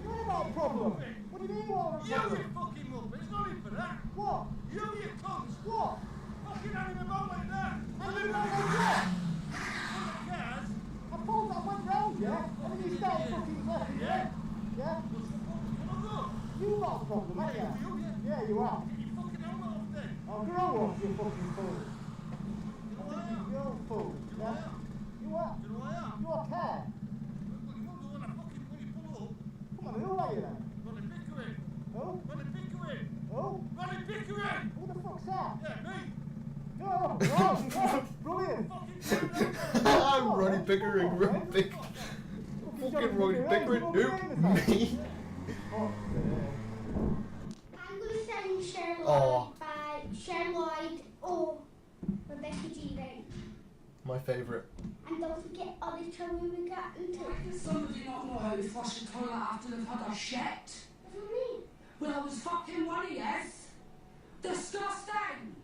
What about a problem? What do you mean what a problem? You fucking muppet, it's not in for that. What? You get cunts. What? Fucking having a boat like that. I didn't know what? Cars. I pulled that one round, yeah? And then you started fucking laughing, yeah? Yeah? You got a problem, haven't you? Yeah, you are. You fucking helmet off then. Oh, grow up, you fucking fool. You're a fool, yeah? You are. You know I am. You are care. Well, you won't go when I fucking when you pull up. Come on, who are you then? Ronnie Pickering. Who? Ronnie Pickering. Who? Ronnie Pickering. Who the fuck's that? Yeah, me. No, no, brilliant. I'm Ronnie Pickering, Ronnie Pickering. Fucking Ronnie Pickering. Who? Me? I'm going to sing Sherlock Oh. by Sherlock or Rebecca G. Wright. My favourite. And don't forget all the trouble we got into. Does somebody not know how to flush the toilet after they've had a shit? What do you mean? Well, I was fucking one of yes. Disgusting.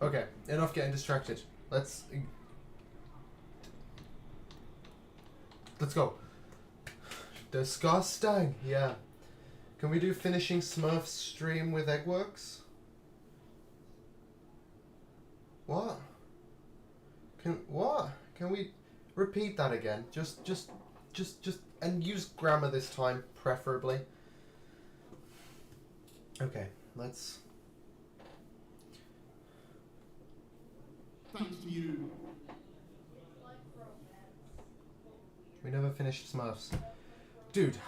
Okay, enough getting distracted. Let's go. Disgusting. Yeah. Can we do finishing Smurfs stream with Eggworks? What? Can we repeat that again? Just and use grammar this time, preferably. Okay, let's. Thanks to you. We never finished Smurfs. Dude.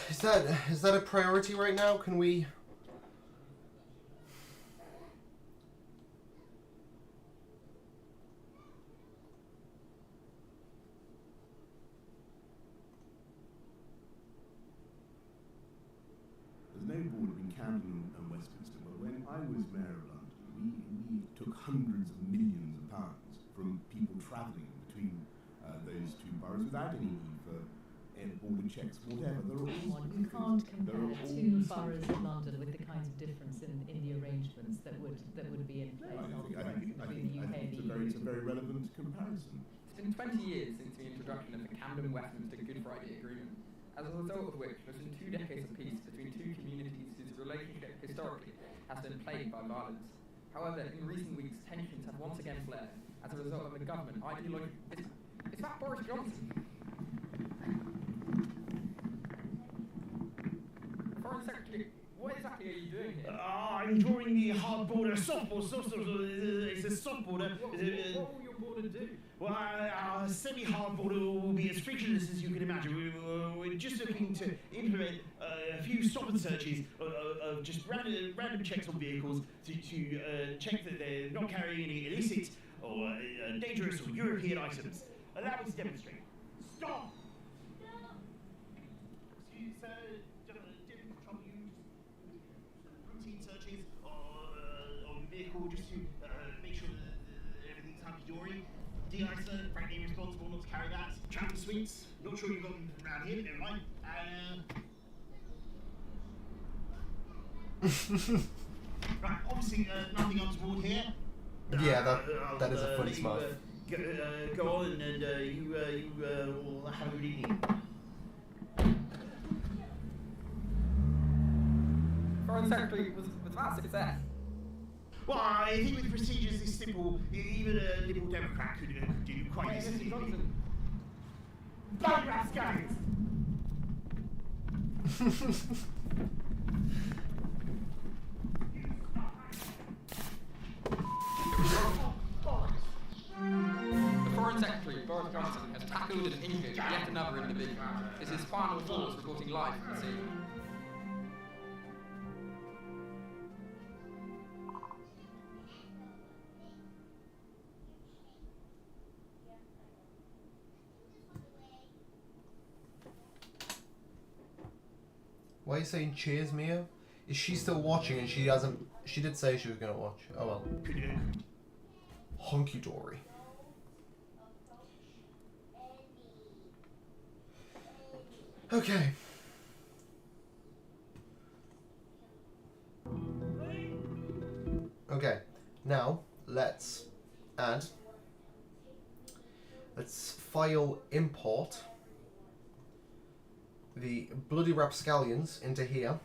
Is that a priority right now? Can we... There's no border between Camden and Westminster, but when I was Mayor of London, we took hundreds of millions of pounds from people travelling between those two boroughs without any need for border checks, whatever. There are all You can't compare two boroughs of London with the kinds of difference in the arrangements that would be in place between the UK and the EU. It's a very relevant comparison. It's been 20 years since the introduction of the Camden-Westminster Good Friday Agreement, as a result of which there's been 2 decades of peace between two communities whose relationship historically has been plagued by violence. However, in recent weeks, tensions have once again flared as a result of the government ideology. It's about Boris Johnson. Foreign Secretary, what exactly are you doing here? I'm drawing the hard border softball. It's a soft border. What will your border do? Well, our semi-hard border will be as frictionless as you can imagine. We're just looking to implement a few stop and searches of just random checks on vehicles to check that they're not carrying any illicit or dangerous or European items. Allow me to demonstrate. Stop! Excuse, sir, Deputy Patrol, use routine searches on the vehicle just to make sure that everything's hunky-dory. DI, sir, frankly responsible not to carry that. Travel suites, not sure you've got them around here, never mind. Right, obviously nothing untoward here. Yeah, that is a funny smile. Go on and you will have a good evening. Foreign Secretary was that a success? Well, I think with procedures this simple, even a Liberal Democrat could do quite easily. Bloody rascals! The Foreign Secretary, Boris Johnson, has tackled and injured yet another individual. This is Final Force reporting live from the scene. Why are you saying cheers, Mia? Is she still watching and she hasn't... She did say she was going to watch. Oh well. Honky dory. Okay. Okay. Now, let's file import the bloody rapscallions into here.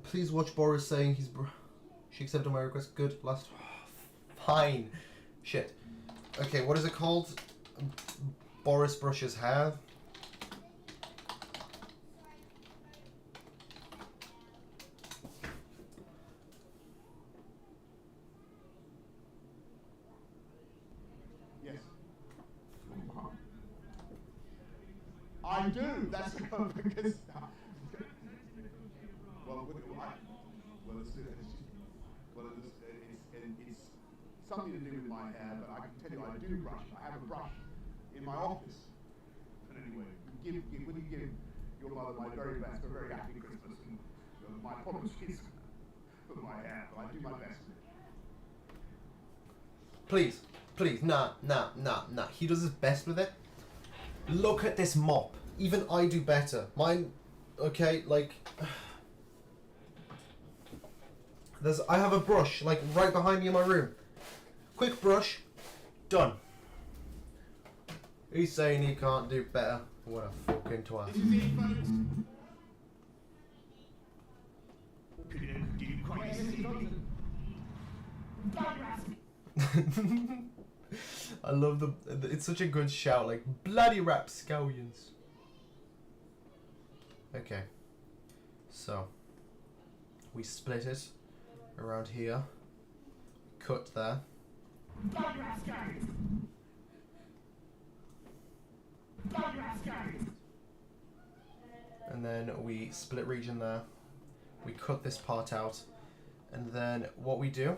Please watch Boris saying she accepted my request. Good. Last. Fine. Shit. Okay, what is it called? Boris brushes hair. Yes. I do. That's because well, it's something to do with my hair, but I can tell you I do brush. I have a brush in my office. But anyway, would you give your mother my very best, a very happy Christmas, and my apologies for my hair, but I do my best. Please, please, nah. He does his best with it. Look at this mop. Even I do better. Mine, okay, like... I have a brush, like, right behind me in my room. Quick brush, done. He's saying he can't do better. What a fucking twat. I love it's such a good shout, like, bloody rapscallions. Okay. So, we split it around here. Cut there. And then we split region there. We cut this part out. And then what we do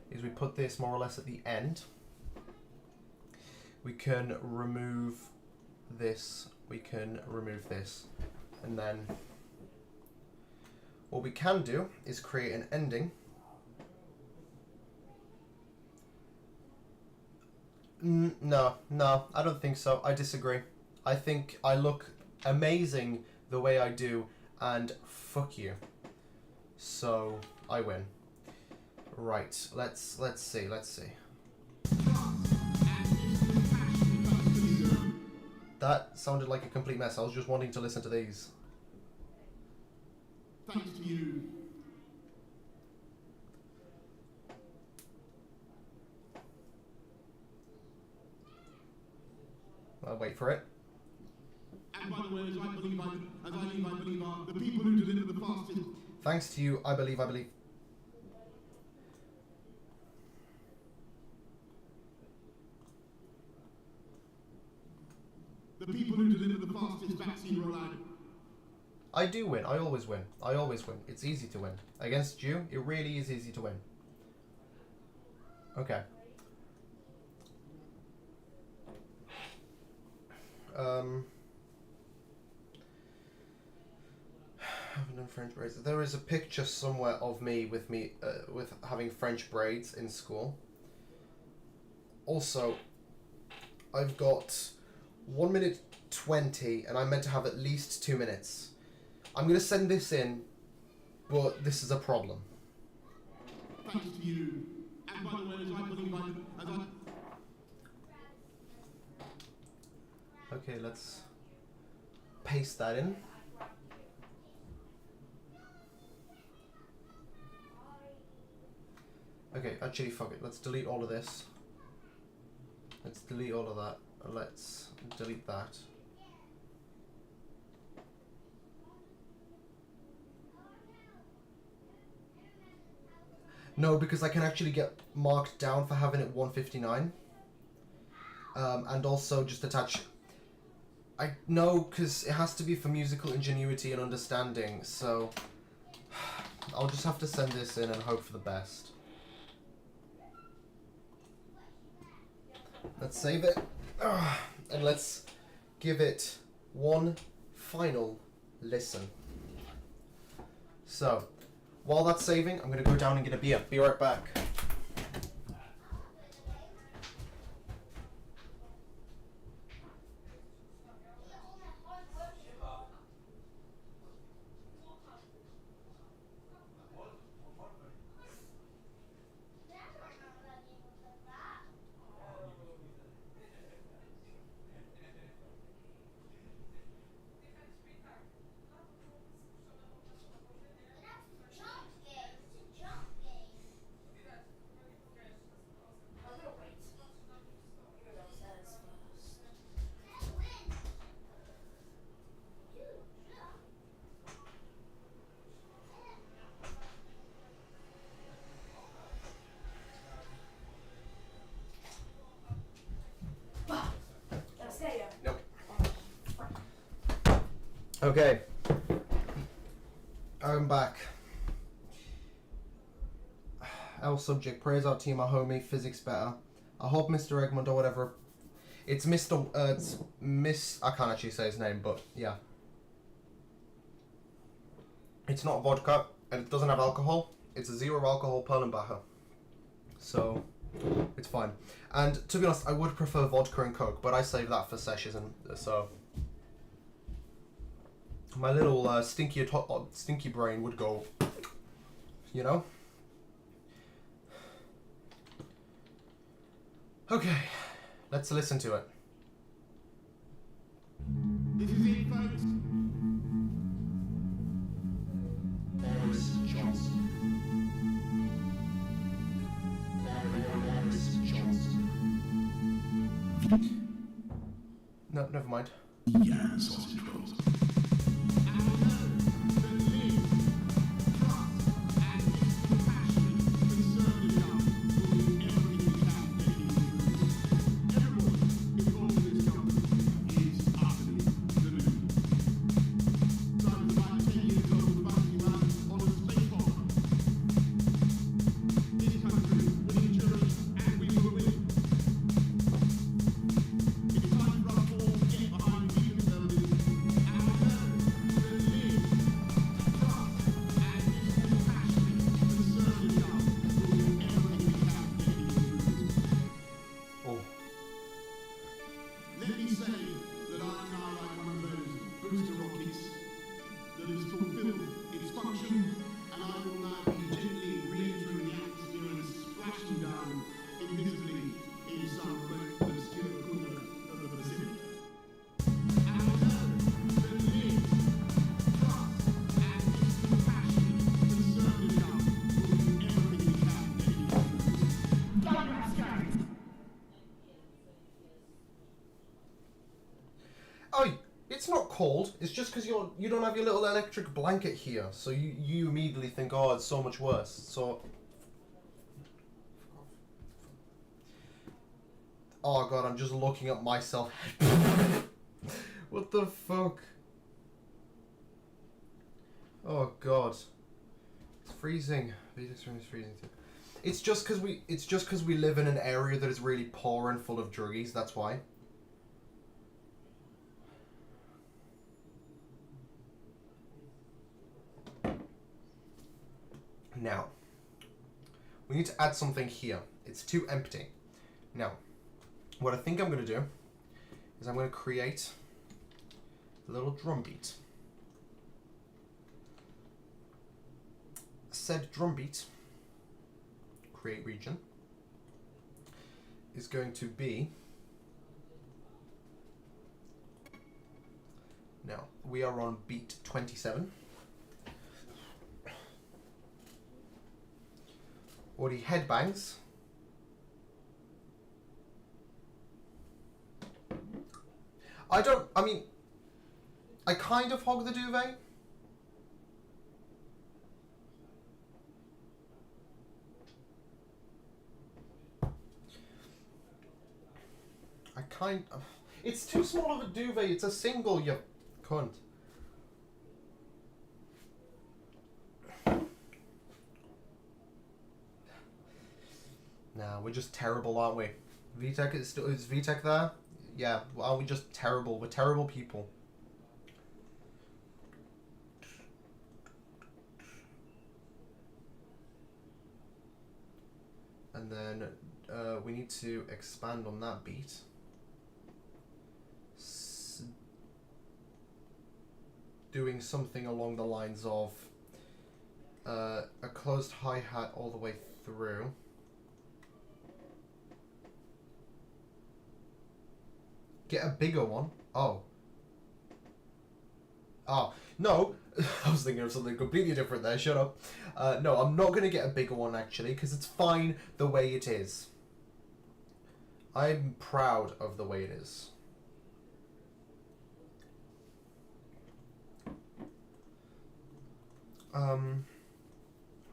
is we put this more or less at the end. We can remove this. We can remove this. And then what we can do is create an ending. No, I don't think so. I disagree. I think I look amazing the way I do, and fuck you. So I win. Right. Let's see. That sounded like a complete mess. I was just wanting to listen to these. Thanks to you. I'll wait for it. And And by the way, as I believe are the people who deliver the fastest. Thanks to you, I believe. The people who deliver the fastest vaccine rollout. I do win. I always win. It's easy to win. Against you, it really is easy to win. Okay. Haven't done French braids. There is a picture somewhere of me with having French braids in school. Also, I've got 1 minute 20, and I'm meant to have at least 2 minutes. I'm gonna send this in, but this is a problem. Thanks to you. And by the way, as I believe Okay, let's paste that in. Okay, actually, fuck it. Let's delete all of this. Let's delete all of that. Let's delete that. No, because I can actually get marked down for having it 159. And also just attach... No, because it has to be for musical ingenuity and understanding, so... I'll just have to send this in and hope for the best. Let's save it. And let's give it one final listen. So, while that's saving, I'm going to go down and get a beer. Be right back. Okay, I'm back. Our subject, praise our team, our homie, physics better. I hope Mr. Egmont or whatever. It's Mr. It's Miss. I can't actually say his name, but yeah. It's not vodka, and it doesn't have alcohol. It's a 0 alcohol Perlenbacher. So, it's fine. And to be honest, I would prefer vodka and Coke, but I save that for sessions, and so. My little stinky brain would go, you know? Okay, let's listen to it. This is it, folks. Boris Johnson. Boris Johnson. No, never mind. Yeah, sausage rolls. It's time for us all to get behind the cold. It's just because you don't have your little electric blanket here, so you immediately think, oh, it's so much worse. So, oh god, I'm just looking at myself. What the fuck? Oh god, it's freezing. VTEC room is freezing too. It's just because we live in an area that is really poor and full of druggies. That's why. Now, we need to add something here. It's too empty. Now, what I think I'm going to do is I'm going to create a little drum beat. Said drum beat, create region, is going to be, now we are on beat 27. Already headbangs. I kind of hog the duvet. It's too small of a duvet. It's a single, you cunt. Nah, we're just terrible, aren't we? VTEC is VTEC there? Yeah, aren't we just terrible? We're terrible people. And then we need to expand on that beat. Doing something along the lines of a closed hi-hat all the way through. Get a bigger one. Oh. Oh, no. I was thinking of something completely different there. Shut up. No, I'm not going to get a bigger one, actually, because it's fine the way it is. I'm proud of the way it is.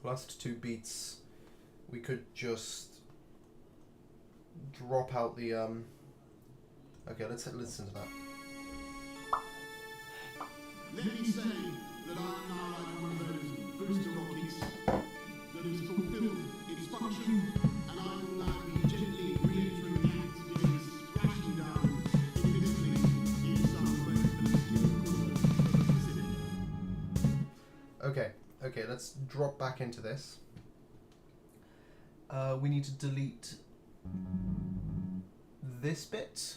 Last two beats, we could just drop out the, Okay, let's listen to that. Let me say that I am now like one of those booster rockets that has fulfilled its function, and I will now be gently re-entering the atmosphere, splashing down invisibly in some way of the Pacific. Okay, let's drop back into this. We need to delete this bit.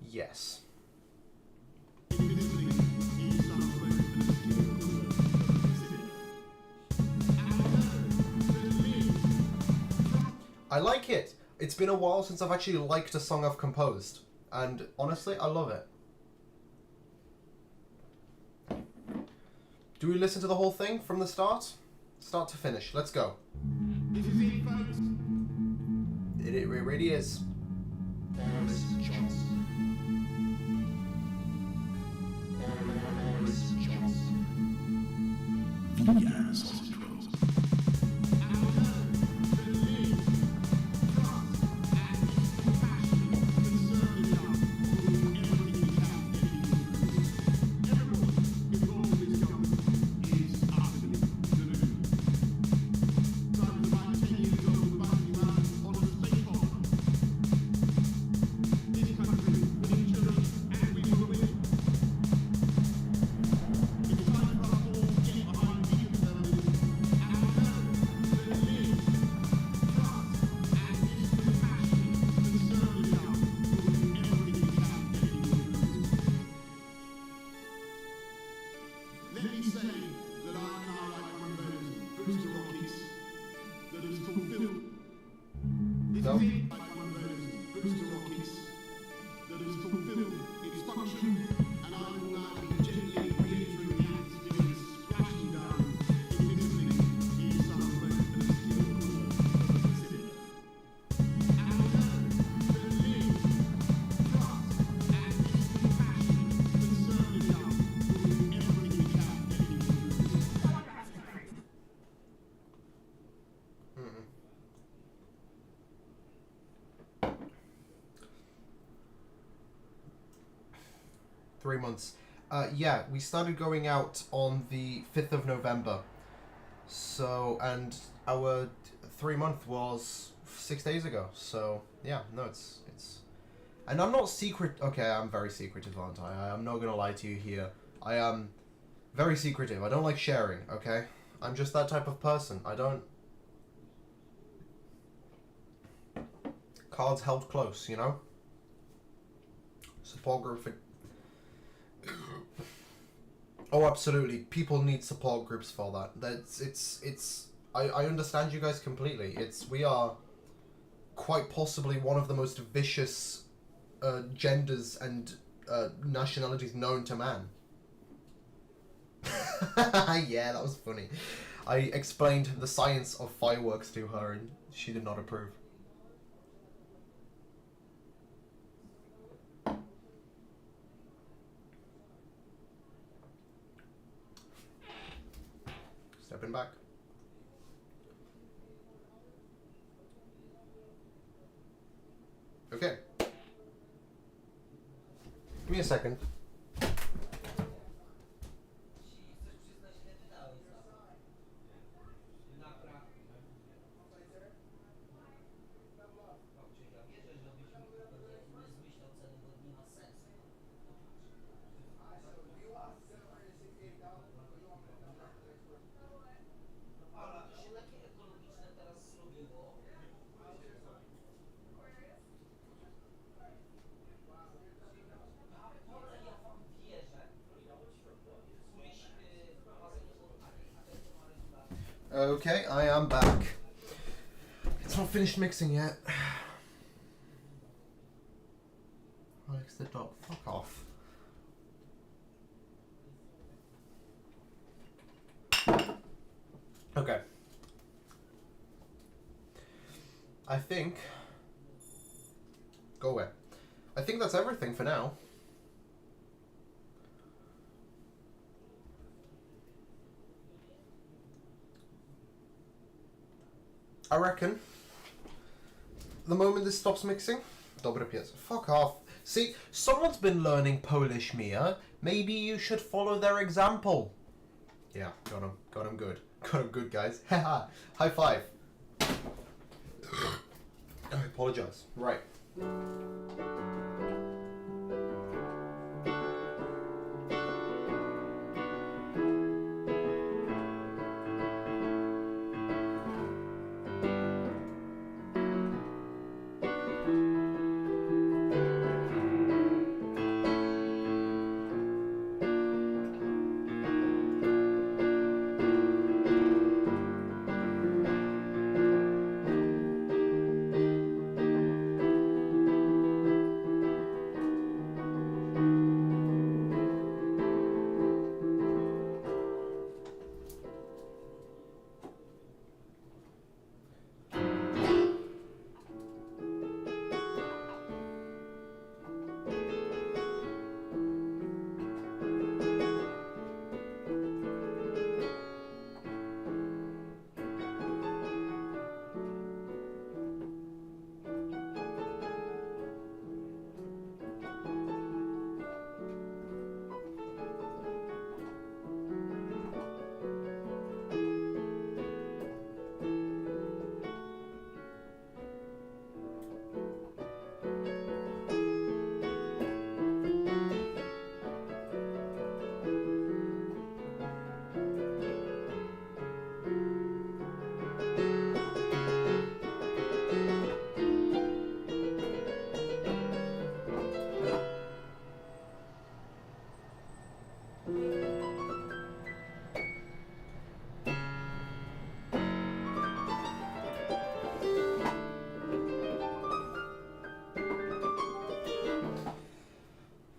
Yes. I like it. It's been a while since I've actually liked a song I've composed, and honestly, I love it. Do we listen to the whole thing from the start? Start to finish. Let's go. This is it, folks. It really is. Boris Johnson. Boris Johnson. Vegan sausage rolls. This 3 months. Yeah, we started going out on the 5th of November. So, and our 3-month was 6 days ago. So, yeah, no, it's... And I'm not secret... Okay, I'm very secretive, aren't I? I'm not gonna lie to you here. I am very secretive. I don't like sharing, okay? I'm just that type of person. I don't... Cards held close, you know? Support group for... Oh, absolutely. People need support groups for that. I understand you guys completely. We are quite possibly one of the most vicious genders and nationalities known to man. Yeah, that was funny. I explained the science of fireworks to her and she did not approve. Stepping back. Okay. Give me a second. Okay, I am back. It's not finished mixing yet. Alex the dog, fuck off. Okay. I think... Go away. I think that's everything for now. I reckon the moment this stops mixing, dobre pies. Fuck off. See, someone's been learning Polish, Mia. Maybe you should follow their example. Yeah, got him. Got him good. Got him good, guys. Haha. High five. I apologize. Right.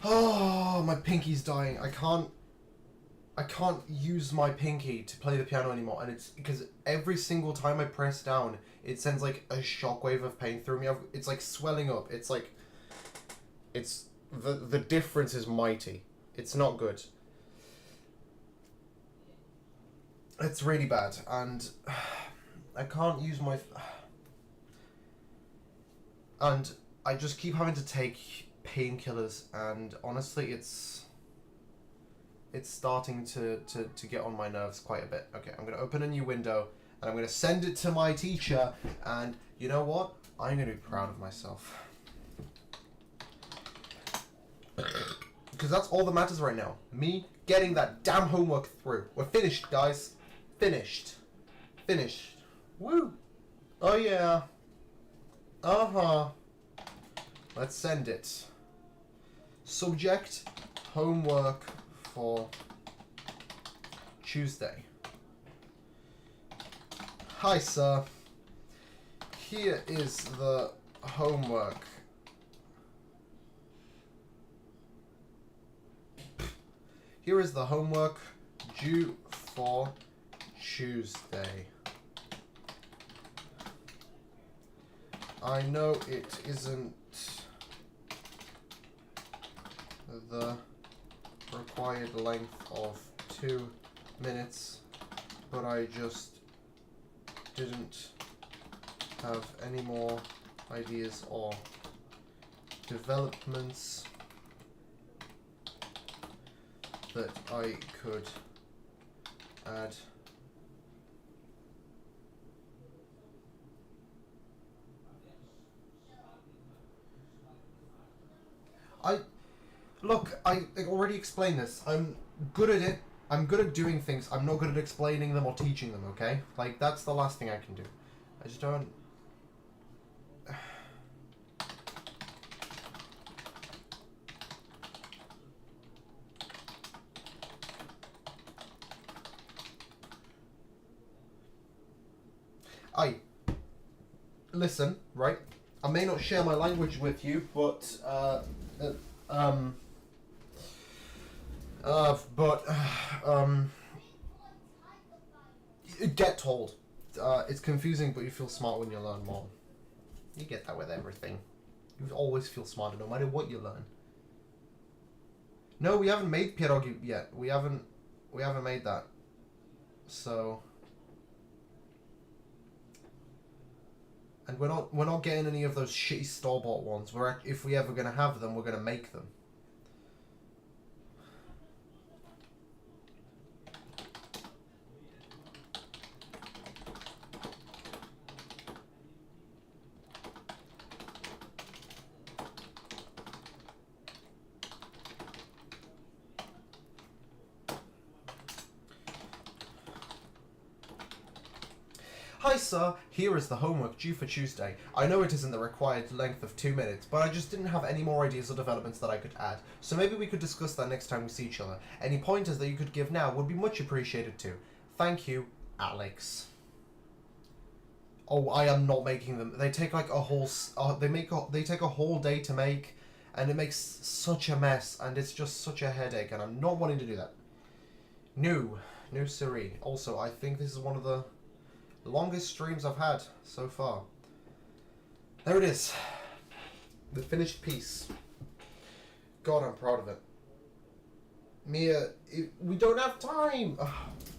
Oh, my pinky's dying. I can't use my pinky to play the piano anymore, and it's because every single time I press down, it sends like a shockwave of pain through me. It's like swelling up. It's like, it's the difference is mighty. It's not good. It's really bad, and I can't use my. And I just keep having to take painkillers, and honestly, it's it's starting to get on my nerves quite a bit. Okay, I'm going to open a new window and I'm going to send it to my teacher, and you know what? I'm going to be proud of myself. Because that's all that matters right now. Me getting that damn homework through. We're finished, guys. Finished. Finished. Woo! Oh yeah. Uh-huh. Let's send it. Subject, homework for Tuesday. Hi, sir. Here is the homework. Here is the homework due for Tuesday. I know it isn't the required length of 2 minutes, but I just didn't have any more ideas or developments that I could add. Look, I already explained this. I'm good at it. I'm good at doing things. I'm not good at explaining them or teaching them, okay? Like, that's the last thing I can do. I just don't... Listen, right? I may not share my language with you, but, get told. It's confusing, but you feel smart when you learn more. You get that with everything. You always feel smarter, no matter what you learn. No, we haven't made pierogi yet. We haven't made that. So, and we're not getting any of those shitty store-bought ones. If we ever gonna have them, we're gonna make them. Hi sir, here is the homework due for Tuesday. I know it isn't the required length of 2 minutes, but I just didn't have any more ideas or developments that I could add, so maybe we could discuss that next time we see each other. Any pointers that you could give now would be much appreciated too. Thank you, Alex. Oh, I am not making them. They take like a whole... they take a whole day to make, and it makes such a mess, and it's just such a headache, and I'm not wanting to do that. No siree. Also, I think this is one of the longest streams I've had so far. There it is. The finished piece. God, I'm proud of it. Mia, we don't have time. Ugh,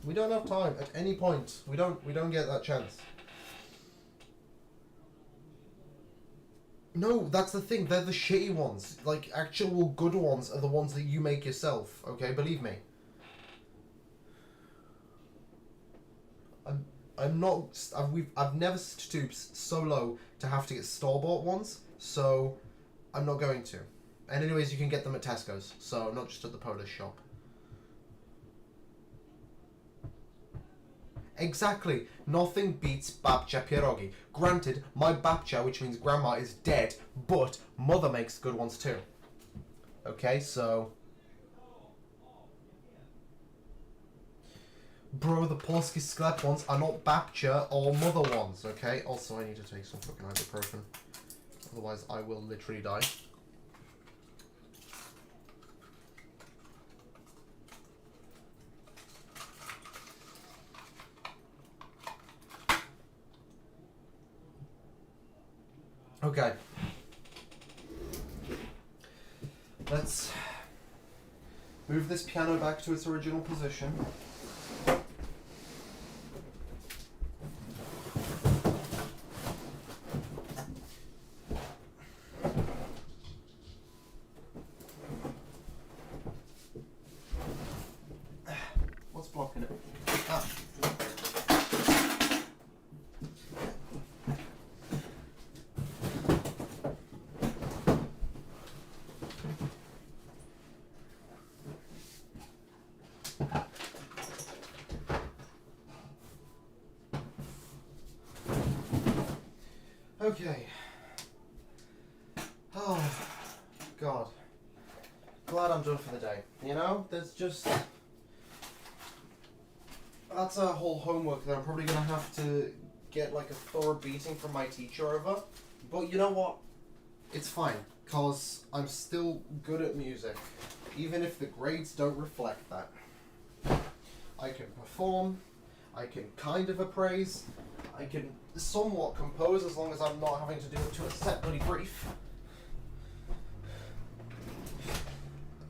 we don't have time at any point. We don't get that chance. No, that's the thing. They're the shitty ones. Like, actual good ones are the ones that you make yourself. Okay, believe me. I've never stooped so low to have to get store-bought ones, so I'm not going to. And anyways, you can get them at Tesco's, so not just at the Polish shop. Exactly. Nothing beats babcia pierogi. Granted, my babcia, which means grandma, is dead, but mother makes good ones too. Okay, so... Bro, the polski sklep ones are not babcia or mother ones, okay? Also, I need to take some fucking ibuprofen. Otherwise, I will literally die. Okay. Let's move this piano back to its original position. Okay. Oh, God. Glad I'm done for the day. You know, there's just... That's a whole homework that I'm probably going to have to get like a thorough beating from my teacher over. But you know what? It's fine, because I'm still good at music, even if the grades don't reflect that. I can perform, I can kind of appraise, I can somewhat compose as long as I'm not having to do it to a set bloody brief.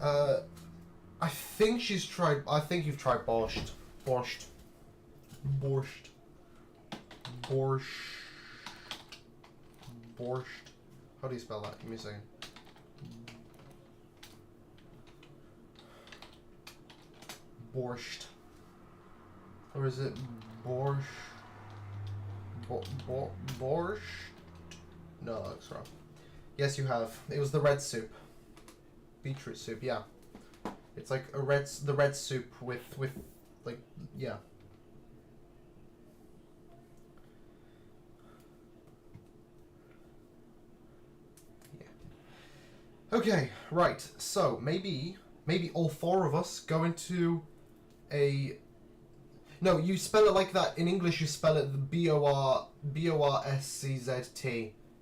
I think you've tried borscht. Borscht. How do you spell that? Give me a second. Borscht. Or is it borscht? Borscht? No, that's wrong. Yes, you have. It was the red soup. Beetroot soup, yeah. It's like the red soup with like, yeah. Okay, right. So maybe all four of us go into a. No, you spell it like that. In English, you spell it the B-O-R-S-C-Z-T.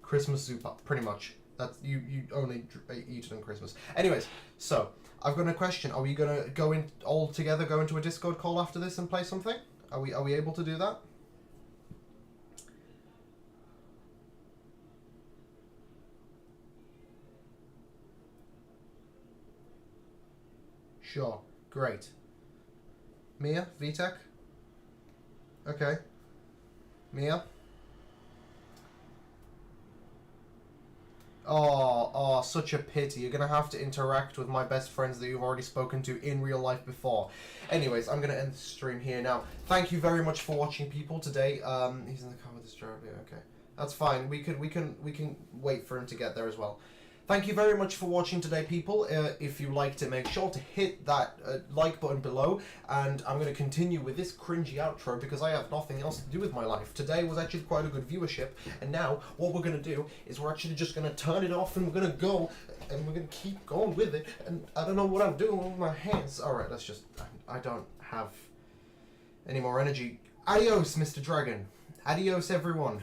Christmas soup, pretty much. That's you only eat it on Christmas. Anyways, so I've got a question. Are we gonna go in all together? Go into a Discord call after this and play something? Are we able to do that? Sure. Great. Mia? Vitek? Okay. Mia? Oh, such a pity. You're gonna have to interact with my best friends that you've already spoken to in real life before. Anyways, I'm gonna end the stream here now. Thank you very much for watching, people, today. He's in the car with his jar. Okay. That's fine. We can wait for him to get there as well. Thank you very much for watching today, people. If you liked it, make sure to hit that like button below. And I'm going to continue with this cringy outro because I have nothing else to do with my life. Today was actually quite a good viewership. And now what we're going to do is we're actually just going to turn it off and we're going to go. And we're going to keep going with it. And I don't know what I'm doing with my hands. Alright, let's just... I don't have any more energy. Adios, Mr. Dragon. Adios, everyone.